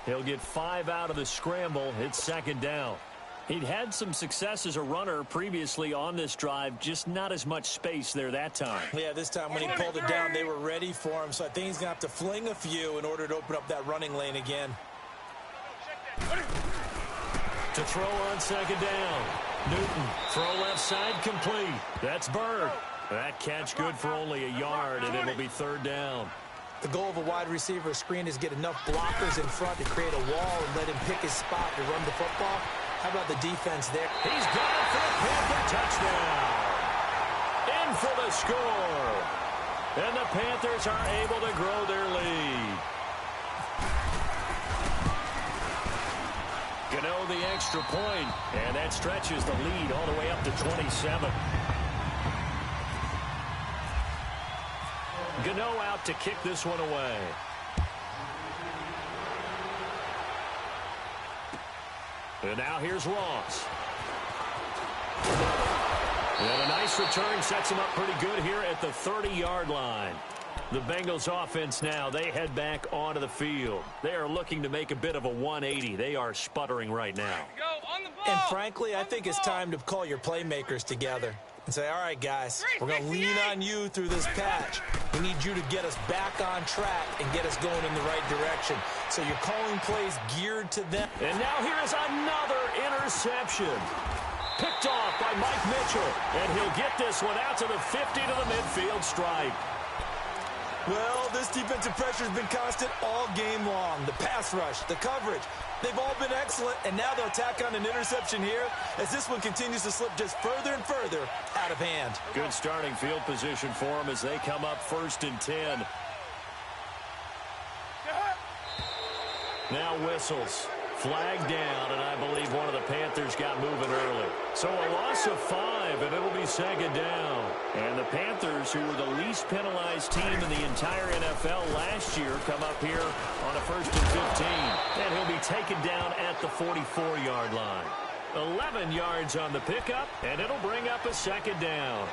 He'll get 5 out of the scramble. It's 2nd down. He'd had some success as a runner previously on this drive, just not as much space there that time. Yeah, this time when he pulled it down, they were ready for him. So I think he's going to have to fling a few in order to open up that running lane again. To throw on second down. Newton, throw left side, complete. That's Bird. That catch good for only a yard, and it'll be 3rd down. The goal of a wide receiver screen is get enough blockers in front to create a wall and let him pick his spot to run the football. How about the defense there? He's got it for a Panther touchdown. In for the score. And the Panthers are able to grow their lead. Gano the extra point, and that stretches the lead all the way up to 27. Gano out to kick this one away. And now here's Ross. And a nice return sets him up pretty good here at the 30-yard line. The Bengals offense now, they head back onto the field. They are looking to make a bit of a 180. They are sputtering right now. And frankly, I think it's time to call your playmakers together and say, all right, guys, we're going to lean on you through this patch. We need you to get us back on track and get us going in the right direction. So you're calling plays geared to them. And now here is another interception. Picked off by Mike Mitchell. And he'll get this one out to the 50 to the midfield stripe. Well, this defensive pressure has been constant all game long. The pass rush, the coverage, they've all been excellent, and now they'll tack on an interception here as this one continues to slip just further and further out of hand. Good starting field position for them as they come up 1st and 10. Now whistles. Flag down, and I believe one of the Panthers got moving early. So a loss of 5, and it'll be 2nd down. And the Panthers, who were the least penalized team in the entire NFL last year, come up here on a 1st and 15. And he'll be taken down at the 44-yard line. 11 yards on the pickup, and it'll bring up a 2nd down.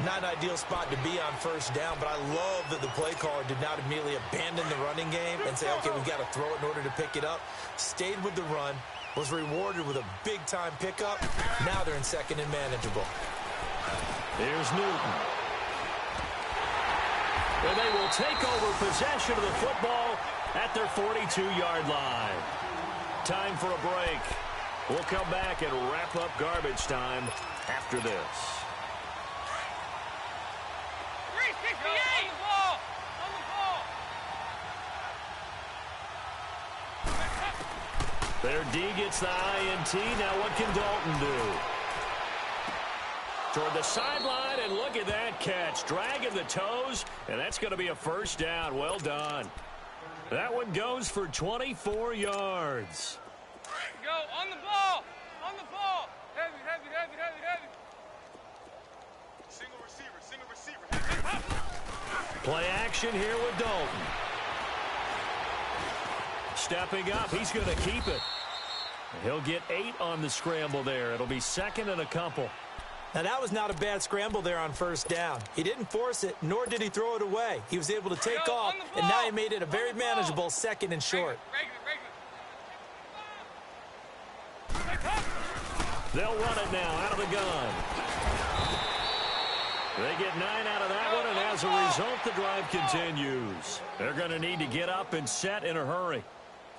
Not an ideal spot to be on 1st down, but I love that the play caller did not immediately abandon the running game and say, okay, we've got to throw it in order to pick it up. Stayed with the run, was rewarded with a big-time pickup. Now they're in 2nd and manageable. Here's Newton. And they will take over possession of the football at their 42-yard line. Time for a break. We'll come back and wrap up garbage time after this. Their D gets the INT. Now what can Dalton do? Toward the sideline, and look at that catch. Dragging the toes, and that's going to be a 1st down. Well done. That one goes for 24 yards. Go on the ball. On the ball. Heavy, heavy, heavy, heavy, heavy. Single receiver, heavy. Play action here with Dalton. Stepping up, he's going to keep it. He'll get 8 on the scramble there. It'll be 2nd and a couple. Now, that was not a bad scramble there on 1st down. He didn't force it, nor did he throw it away. He was able to take off, and now he made it a very manageable 2nd and short. They'll run it now out of the gun. They get 9 out of that one, and as a result, the drive continues. They're going to need to get up and set in a hurry.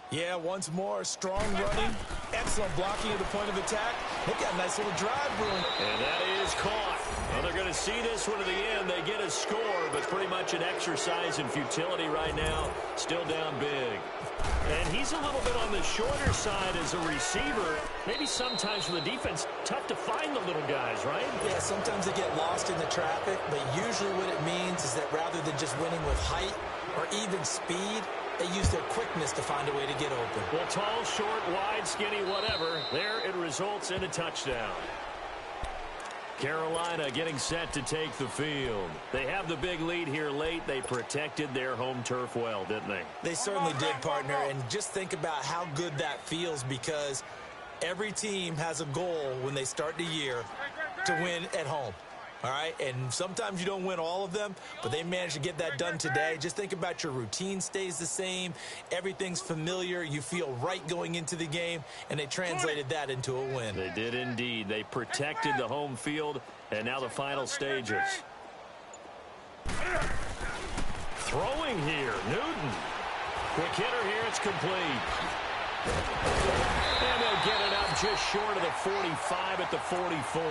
Yeah, once more, strong running, excellent blocking at the point of attack. They've got a nice little drive room. And that is caught. Well, they're going to see this one to the end. They get a score, but pretty much an exercise in futility right now. Still down big. And he's a little bit on the shorter side as a receiver. Maybe sometimes for the defense, tough to find the little guys, right? Yeah, sometimes they get lost in the traffic, but usually what it means is that rather than just winning with height or even speed, they use their quickness to find a way to get open. Well, tall, short, wide, skinny, whatever. There it results in a touchdown. Carolina getting set to take the field. They have the big lead here late. They protected their home turf well, didn't they? They certainly did, partner. And just think about how good that feels, because every team has a goal when they start the year to win at home. All right, and sometimes you don't win all of them, but they managed to get that done today. Just think about your routine stays the same. Everything's familiar. You feel right going into the game, and they translated that into a win. They did indeed. They protected the home field, and now the final stages. Throwing here, Newton. Quick hitter here, it's complete. And they'll get it up just short of the 45 at the 44.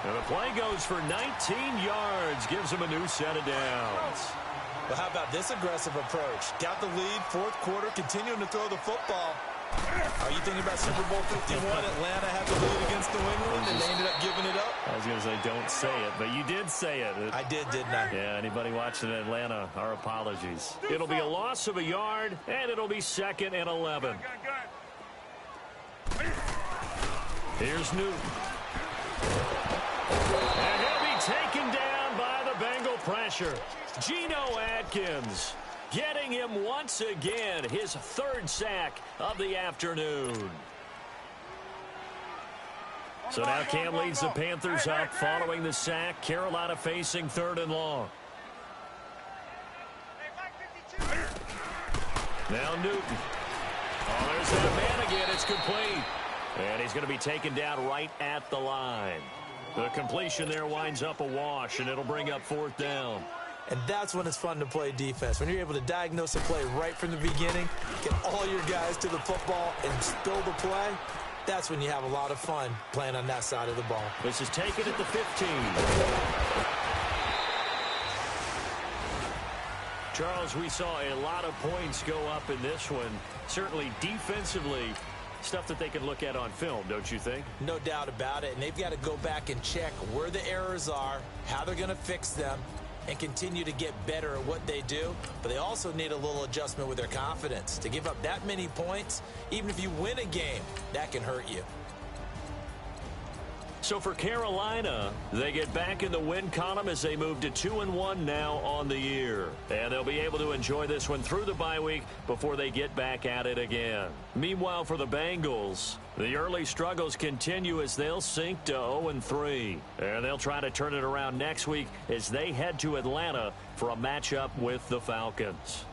And the play goes for 19 yards, gives them a new set of downs. Well, how about this aggressive approach? Got the lead, fourth quarter, continuing to throw the football. Are you thinking about Super Bowl 51? Atlanta had the lead against New England, and they ended up giving it up? I was going to say, don't say it, but you did say it. I did, didn't I? Yeah, anybody watching Atlanta, our apologies. It'll be a loss of a yard, and it'll be 2nd and 11. Here's Newton. And he'll be taken down by the Bengal pressure. Geno Atkins getting him once again, his 3rd sack of the afternoon. So now Cam leads the Panthers up following the sack. Carolina facing 3rd and long. Now Newton. Oh, there's that man again. It's complete. And he's going to be taken down right at the line. The completion there winds up a wash, and it'll bring up 4th down. And that's when it's fun to play defense. When you're able to diagnose a play right from the beginning, get all your guys to the football, and spill the play, that's when you have a lot of fun playing on that side of the ball. This is taken at the 15. Charles, we saw a lot of points go up in this one. Certainly defensively, stuff that they can look at on film, don't you think? No doubt about it. And they've got to go back and check where the errors are, how they're going to fix them, and continue to get better at what they do. But they also need a little adjustment with their confidence. To give up that many points, even if you win a game, that can hurt you. So for Carolina, they get back in the win column as they move to 2-1 now on the year. And they'll be able to enjoy this one through the bye week before they get back at it again. Meanwhile, for the Bengals, the early struggles continue as they'll sink to 0-3. And they'll try to turn it around next week as they head to Atlanta for a matchup with the Falcons.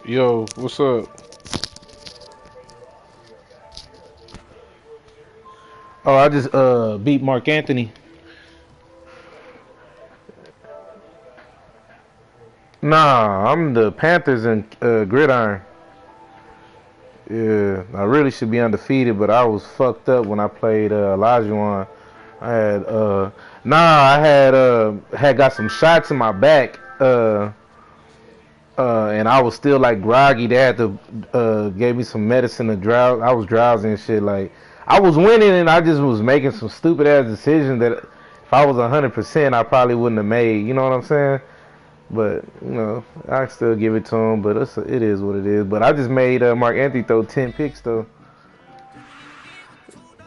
Yo, what's up? Oh, I just beat Mark Anthony. Nah, I'm the Panthers and Gridiron. Yeah, I really should be undefeated, but I was fucked up when I played Olajuwon. I had had got some shots in my back, and I was still like groggy. They had to gave me some medicine to drowse. I was drowsy and shit. Like I was winning, and I just was making some stupid ass decisions that if I was 100%, I probably wouldn't have made. You know what I'm saying? But you know, I still give it to him. But it is what it is. But I just made Mark Anthony throw 10 picks though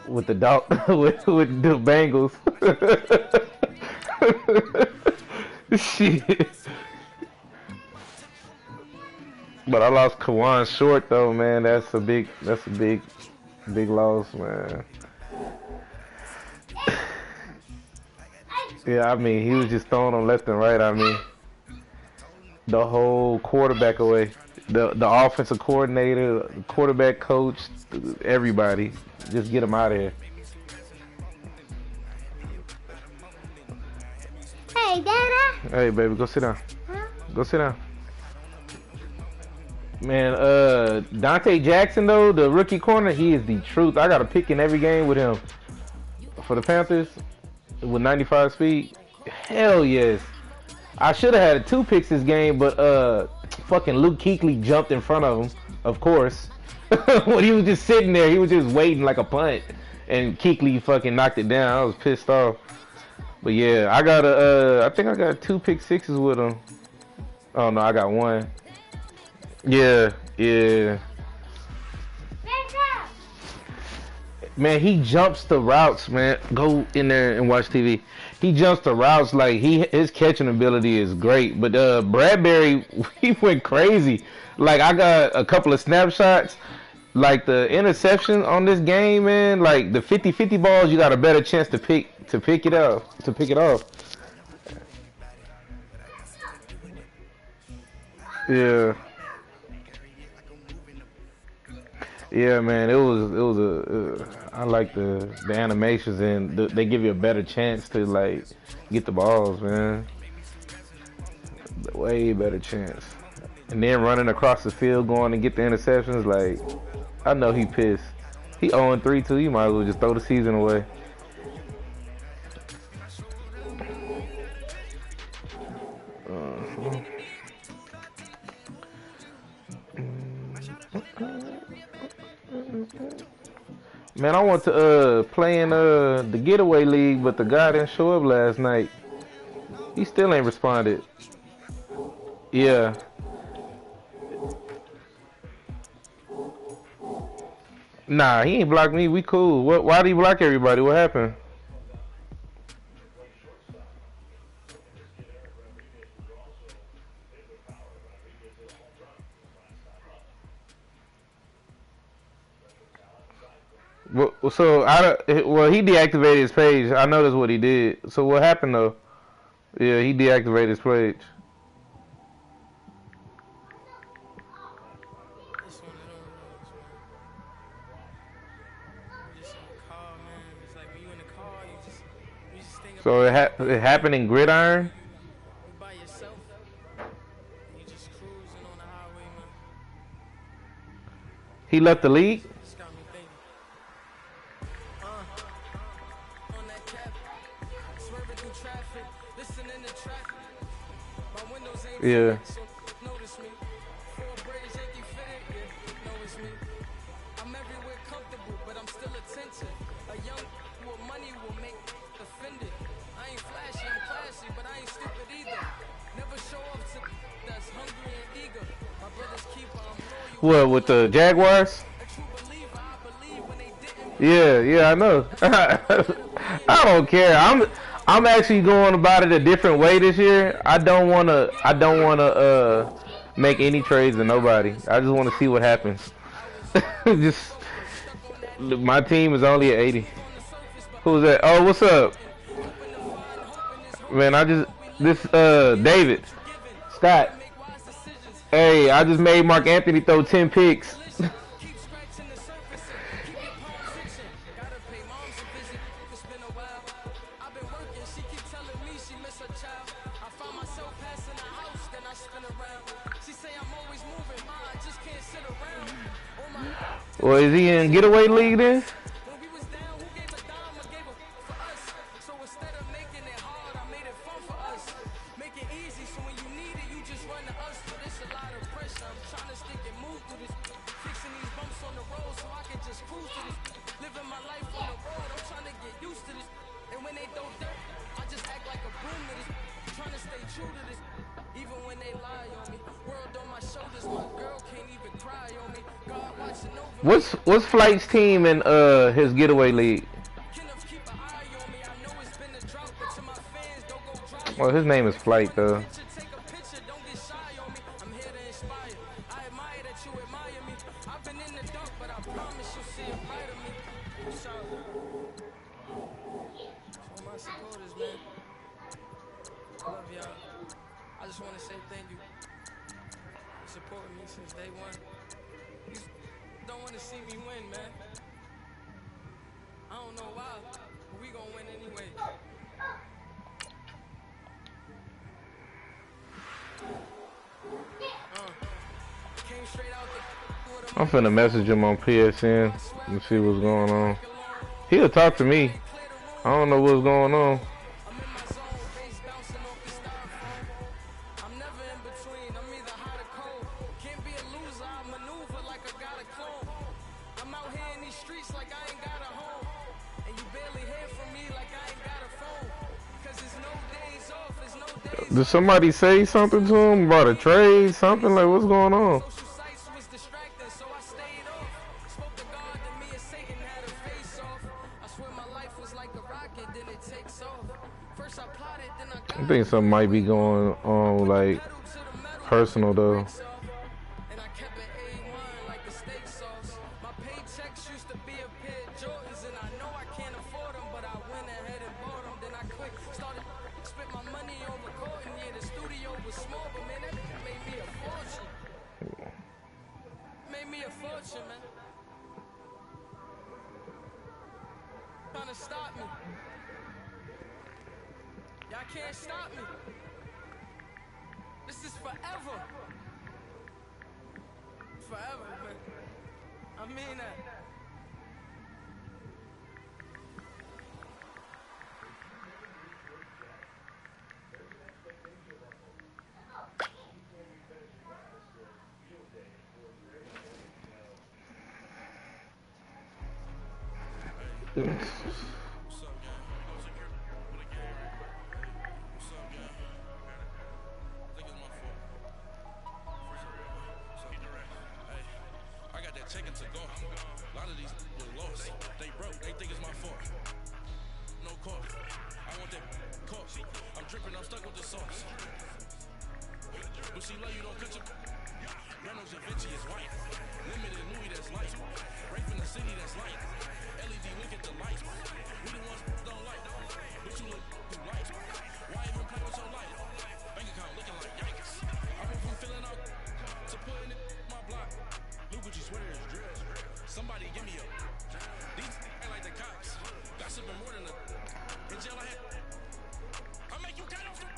with the dog with the Bengals. Shit. But I lost Kawan Short though, man. That's a big loss, man. Yeah, I mean, he was just throwing them left and right. I mean, the whole quarterback away, the offensive coordinator, the quarterback coach, everybody, just get him out of here. Hey, Dada. Hey, baby, go sit down. Huh? Go sit down. Man, Dante Jackson though, the rookie corner, he is the truth. I got a pick in every game with him for the Panthers with 95 speed. Hell yes. I should have had 2 picks this game, but fucking Luke Kuechly jumped in front of him, of course. When he was just sitting there, he was just waiting like a punt, and Kuechly fucking knocked it down. I was pissed off. But yeah, I got I think I got 2 pick sixes with him. Oh no, I got 1. Yeah. Man, he jumps the routes, man. Go in there and watch TV. He jumps the routes like his catching ability is great. But Bradbury, he went crazy. Like I got a couple of snapshots. Like the interception on this game, man. Like the 50-50 balls, you got a better chance to pick it off. Yeah. Yeah, man, it was I like the animations and they give you a better chance to like get the balls, man. Way better chance. And then running across the field, going and get the interceptions, like I know he pissed. He 0-3 too. You might as well just throw the season away. Man, I want to play in the getaway league, but the guy didn't show up last night. He still ain't responded. Yeah. Nah, he ain't blocked me. We cool. Why did he block everybody? What happened? Well, he deactivated his page. I know that's what he did. So what happened though? Yeah, he deactivated his page. So it happened in Gridiron? He left the league? Yeah. What, with the Jaguars? Yeah, I know. I don't care. I'm actually going about it a different way this year. I don't wanna make any trades with nobody. I just want to see what happens. Just my team is only at 80. Who's that? Oh, what's up? Man, David Scott. Hey, I just made Mark Anthony throw 10 picks. Well, is he in getaway league then? What's Flight's team in his getaway league? Well, his name is Flight though. I just want to say thank you for supporting me since day one. You don't want to see me win, man. I don't know why, but we gonna win anyway. Came straight out the... I'm finna message him on PSN and see what's going on. He'll talk to me. I don't know what's going on. Did somebody say something to him about a trade? Something like, what's going on? I think something might be going on, like, personal though. Stop me. Y'all can't stop me. This is forever. Forever, man. I mean that. Taken to go. A lot of these were lost. They broke. They think it's my fault. No cough. I want that cough. I'm dripping. I'm stuck with the sauce. But she love you, don't cut your. Reynolds and Vinci is white. Limited Louis that's light. Right from the city that's light. LED look at the lights. We the ones don't like. But you look through light. Why even play with your light? Bank account looking like yikes. I went from filling out to putting it in my block. Look what you sweater is dress. Somebody give me a. These ain't like the cops. Gossiping more than a. In jail I had. I make you cut off the.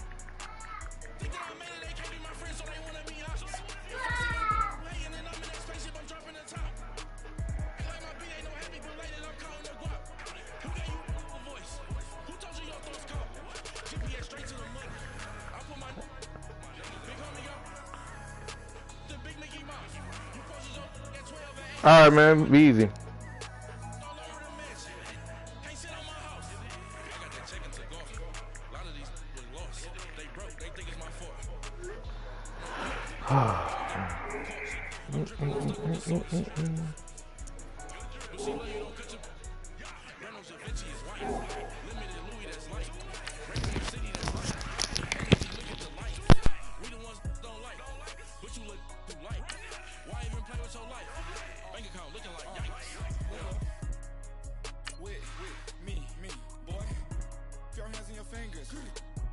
Think that I made it, they can't be my friends, so they wanna be options. If I see them hating and I'm in that spaceship, I'm dropping the top. Ain't like my beat ain't no happy, but lately I'm calling no guap. Who gave you a voice? Who told you your thoughts call? GPS straight to the money. I put my big homie up. The big Mickey Mouse. You posted up at 12 and 8. All right, man, be easy. All over the mansion. Can't sit on my house. I got that chicken to go. A lot of these were lost. They broke. They think it's my fault.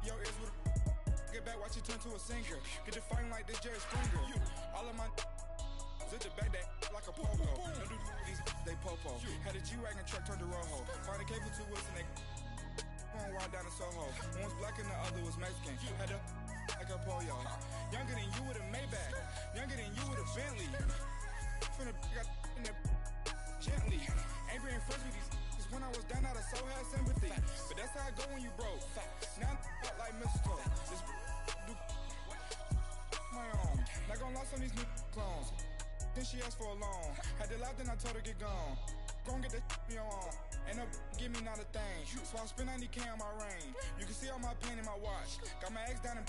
Your ears would get back, watch you turn to a sinker. Get the fighting like this Jerry Springer. All of my zip the back that like a popo. Don't do these they popo. Had a G-Wagon truck turned to Rojo. Find a cable 2 wheels and they one ride down to Soho. One was black and the other was Mexican. Had a like a pollo. Younger than you with a Maybach. Younger than you with a Bentley. From the got in the gently. Angry and friends with these when I was down out of so had sympathy. But that's how I go when you broke. Now I'm like mistletoe. Just do my own. Not gonna lost on these new clones. Then she asked for a loan. Had to laugh, then I told her get gone. Gon' get that me on. Ain't no give me not a thing. So I spend 90K on my ring. You can see all my pain in my watch. Got my ex down and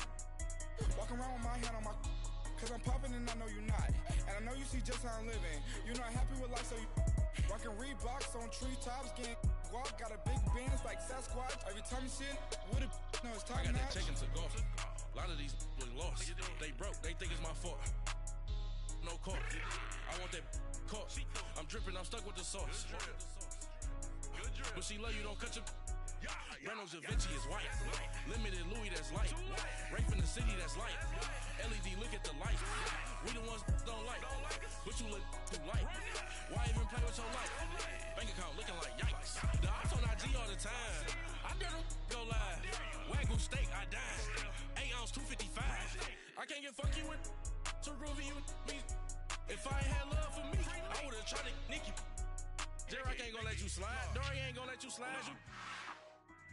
walking around with my hand on my. Cause I'm popping and I know you not. And I know you see just how I'm living. You're not happy with life, so you rockin' Reeboks on treetops, getting guap. Got a big Benz like Sasquatch. Every time you see it, with a no, it's top I got notch. that check into golf. A lot of these was lost. They broke, they think it's my fault. No court. I want that caught. I'm dripping, I'm stuck with the sauce. But she love you, don't cut your. Reynolds Da Vinci is white. Limited Louis, that's light. Rape in the city, that's light. LED, look at the light. We the ones don't like. But you look too light. Why even play with your life? Bank account looking like yikes. The ops on IG all the time. I dare them go live. Wagyu steak, I dine. 8 ounce, 255. I can't get funky with too groovy you me. If I ain't had love for me, I would've tried to nick you. Derek ain't gonna let you slide. Dory ain't gonna let you slide. You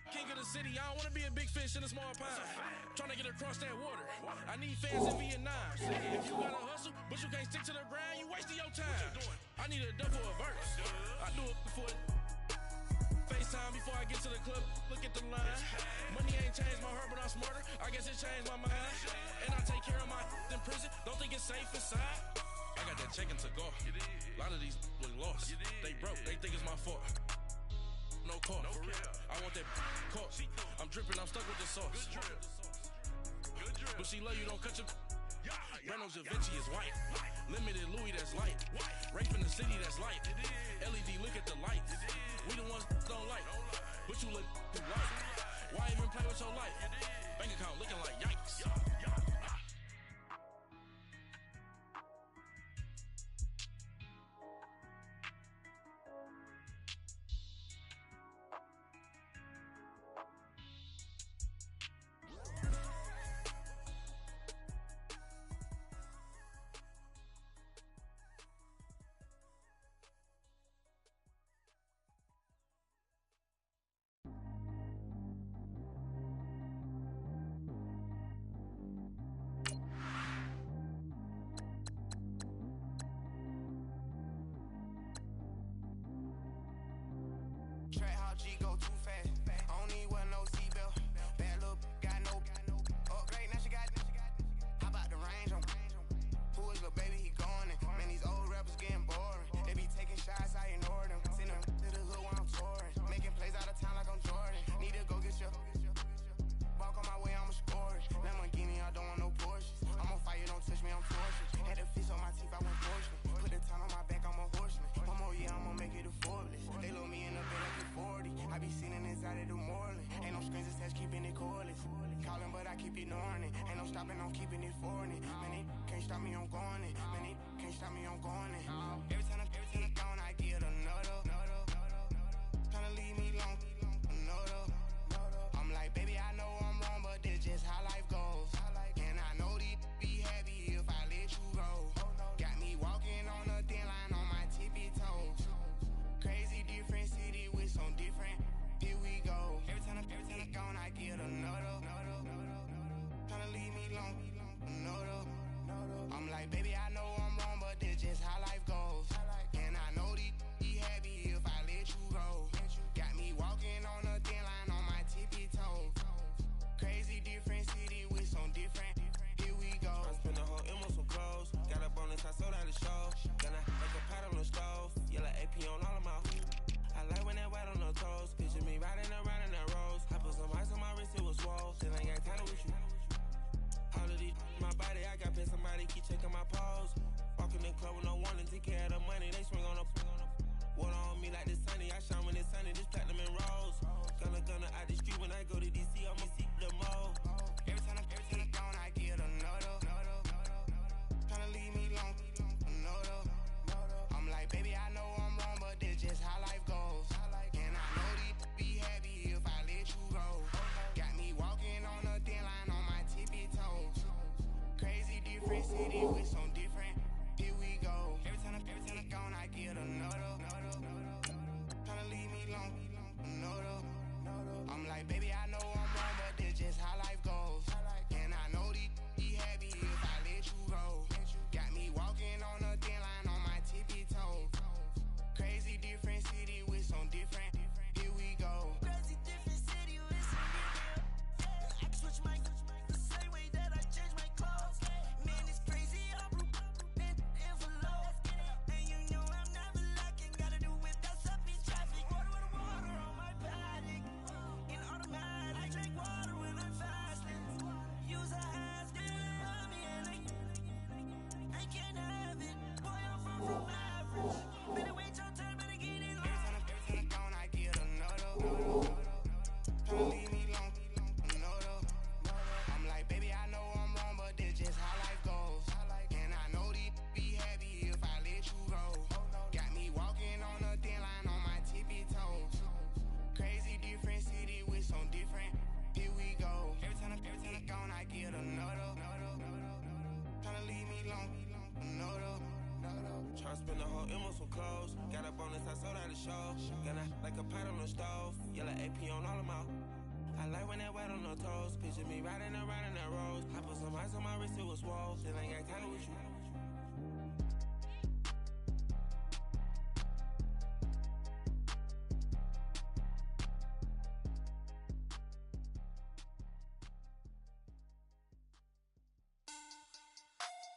king of the city, I don't wanna be a big fish in a small pond. Trying to get across that water. I need fans in Vietnam. If you gotta hustle, but you can't stick to the grind, you wasting your time. I need a double a verse. I do it before FaceTime before I get to the club. Look at the line. Money ain't changed my heart, but I'm smarter. I guess it changed my mind. And I take care of my in prison. Don't think it's safe inside. I got that check into golf. A lot of these was lost. They broke, they think it's my fault. No court. I want that caught. I'm dripping, I'm stuck with the sauce. But she love you, don't cut your. Reynolds Da Vinci is white. Limited Louis, that's light. Rape in the city, that's light. LED, look at the lights. We the ones don't like. But you look too light. Why even play with your life? Bank account looking like yikes. Track how G go too fast. I don't need wear no seatbelt. Bad little got no upgrade. Now she got. How about the range on? Who is little baby? He going in. Man, these old rappers getting boring. They be taking shots, I ignore them. Send them to the hood while I'm touring. Making plays out of town like I'm Jordan. Need to go get your. Walk on my way, I'ma score it. Lamborghini, I don't want no Porsches. I'm on fire, don't touch me, I'm tortured. Had the fish on my teeth, I went fortunate. Put the time on my back, I'm a horseman. One more year, I'ma make it a Forbes. They load me in the bed like a 40. I be sitting inside of the Moreland. Ain't no screens attached, keeping it cordless. Calling, but I keep ignoring it. Ain't no stopping, I'm keeping it foreign. Man, they can't stop me, I'm going it. Man, they can't stop me, I'm going it. Every time I'm gone, I get another. Tryna leave me long, another. I'm like, baby, I know I'm wrong, but this just how life goes. And I know these be happy if I let you go. Got me walking on a thin line on my tippy toes. Crazy different city with some different. Here we go. Every time I'm gone, I get another. Tryna leave me long, another. I'm like, baby, I know I'm wrong, but this just how life goes. And I know these be happy if I let you go. Got me walking on a thin line on my tippy toes. Crazy different city with some different. Here we go. I spent the whole M on some clothes. Got a bonus, I sold out the show. Gonna make a pot on the stove. Yellow AP on all of my. I like when that white on the toes. Picture me riding around in that rose. I put some ice on my wrist, it was swole. Then I got tired with you. All of these my body, I got paid somebody keep checking my pose. Walking in the club with no warning, take care of the money. They swing on the. Water on me like the sunny. I shine when it's sunny. This platinum and rose. Gonna out the street when I go to DC. I'm going to see the mall. Every time I'm gone, I get another. different city with some different. Here we go. Every time I gone, I get another. Tryna leave me alone, another. I'm like, baby, I know I'm wrong, but this just how life goes. And I know these be happy if I let you go. Got me walking on a thin line on my tippy toes. Crazy different city with some different. Here we go. Crazy different city with some different. I switch my the same way that I change my clothes. Man, it's crazy. I'm envelope. And you know I'm never lacking. Gotta do it. That's up in traffic. Water on my paddock. In automatic. I drink water when I'm fasting. Use a has been on me and I can't have it. Boy, I'm from average. Better wait your turn, better get in line. Every time I gone, I get another. Tryna leave me alone, another. I'm like, baby, I know I'm wrong, but this just how life goes. And I know these be happy if I let you go. Got me walking on a thin line on my tippy toes. Crazy different city with some different. Here we go. Every time I gone, I get another. Tryna leave me alone, another. Tryna spend the whole M on some clothes. Got a bonus, I sold out the show. Gonna like a pot on the stove. Yellow AP on all of my. I like when that wet on the toes. Picture me riding around in that rose. I put some ice on my wrist, it was swole. Then I got kinda with you.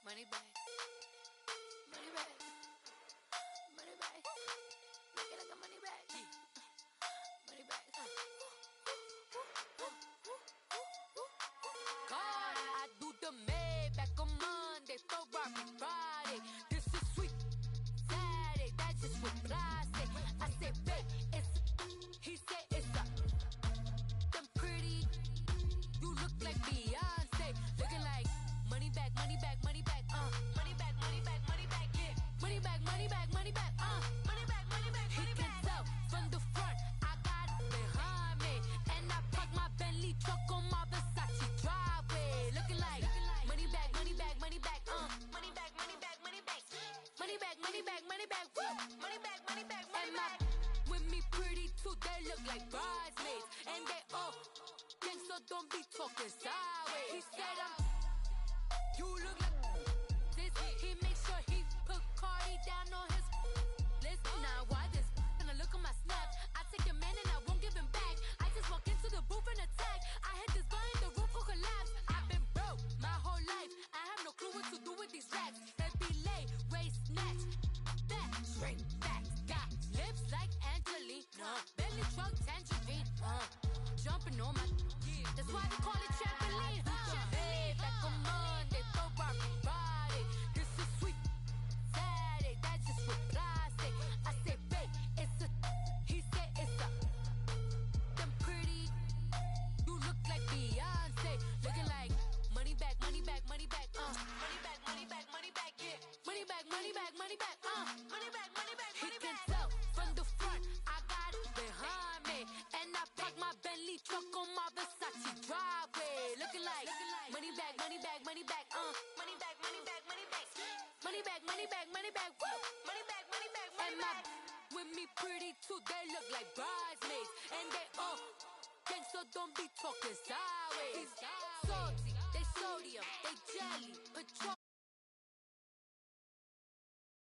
Money back. Money back. Money back. Make it like a money back. Money back. God, I do the Maybach on Monday, Ferrari Friday. This is sweet Saturday, that's just with plastic. I say, babe, it's he said it's a them pretty. You look like Beyonce, looking like money back, money back, money back, money back, money back, money back, yeah, money back, money back, money back, money back, money back, he can tell from the front, I got it behind me, and I park my Bentley truck on my Versace driveway, looking like money back, money back, money back, money back, money back, money back, money back, money back, money back, money back, money back, money back, with me pretty too, they look like bridesmaids, and they all gang, so don't be talking sideways. He said you look like this. He makes sure he put Cardi down on his list. Now why this? Gonna look on my snaps. I take a man and I won't give him back. I just walk into the booth and attack. I hit this button, the roof will collapse. I've been broke my whole life. I have no clue what to do with these racks. That be lay, waist snatch, back, straight back. Got lips like Angelina, belly truck tangerine, jumping on my. That's why they call it trampoline. Back on Monday, Ferrari Friday. This is sweet Saturday, that's just with plastic. I say, babe, it's a. He said it's a. Them pretty. You look like Beyonce, looking like money back, money back, money back, money back, money back, money back, yeah, money back, money back, money back, money back, money back. He can tell from the front, I got it behind me, and I park my Bentley truck on my Versace driveway, looking like money back, money back, money back, money back, money back, money back, money back, money back, money back, money back, money back, money back. With me pretty too, they look like bridesmaids, and they all gang, so don't be talking sideways. Salty, they sodium, they jelly, Patron.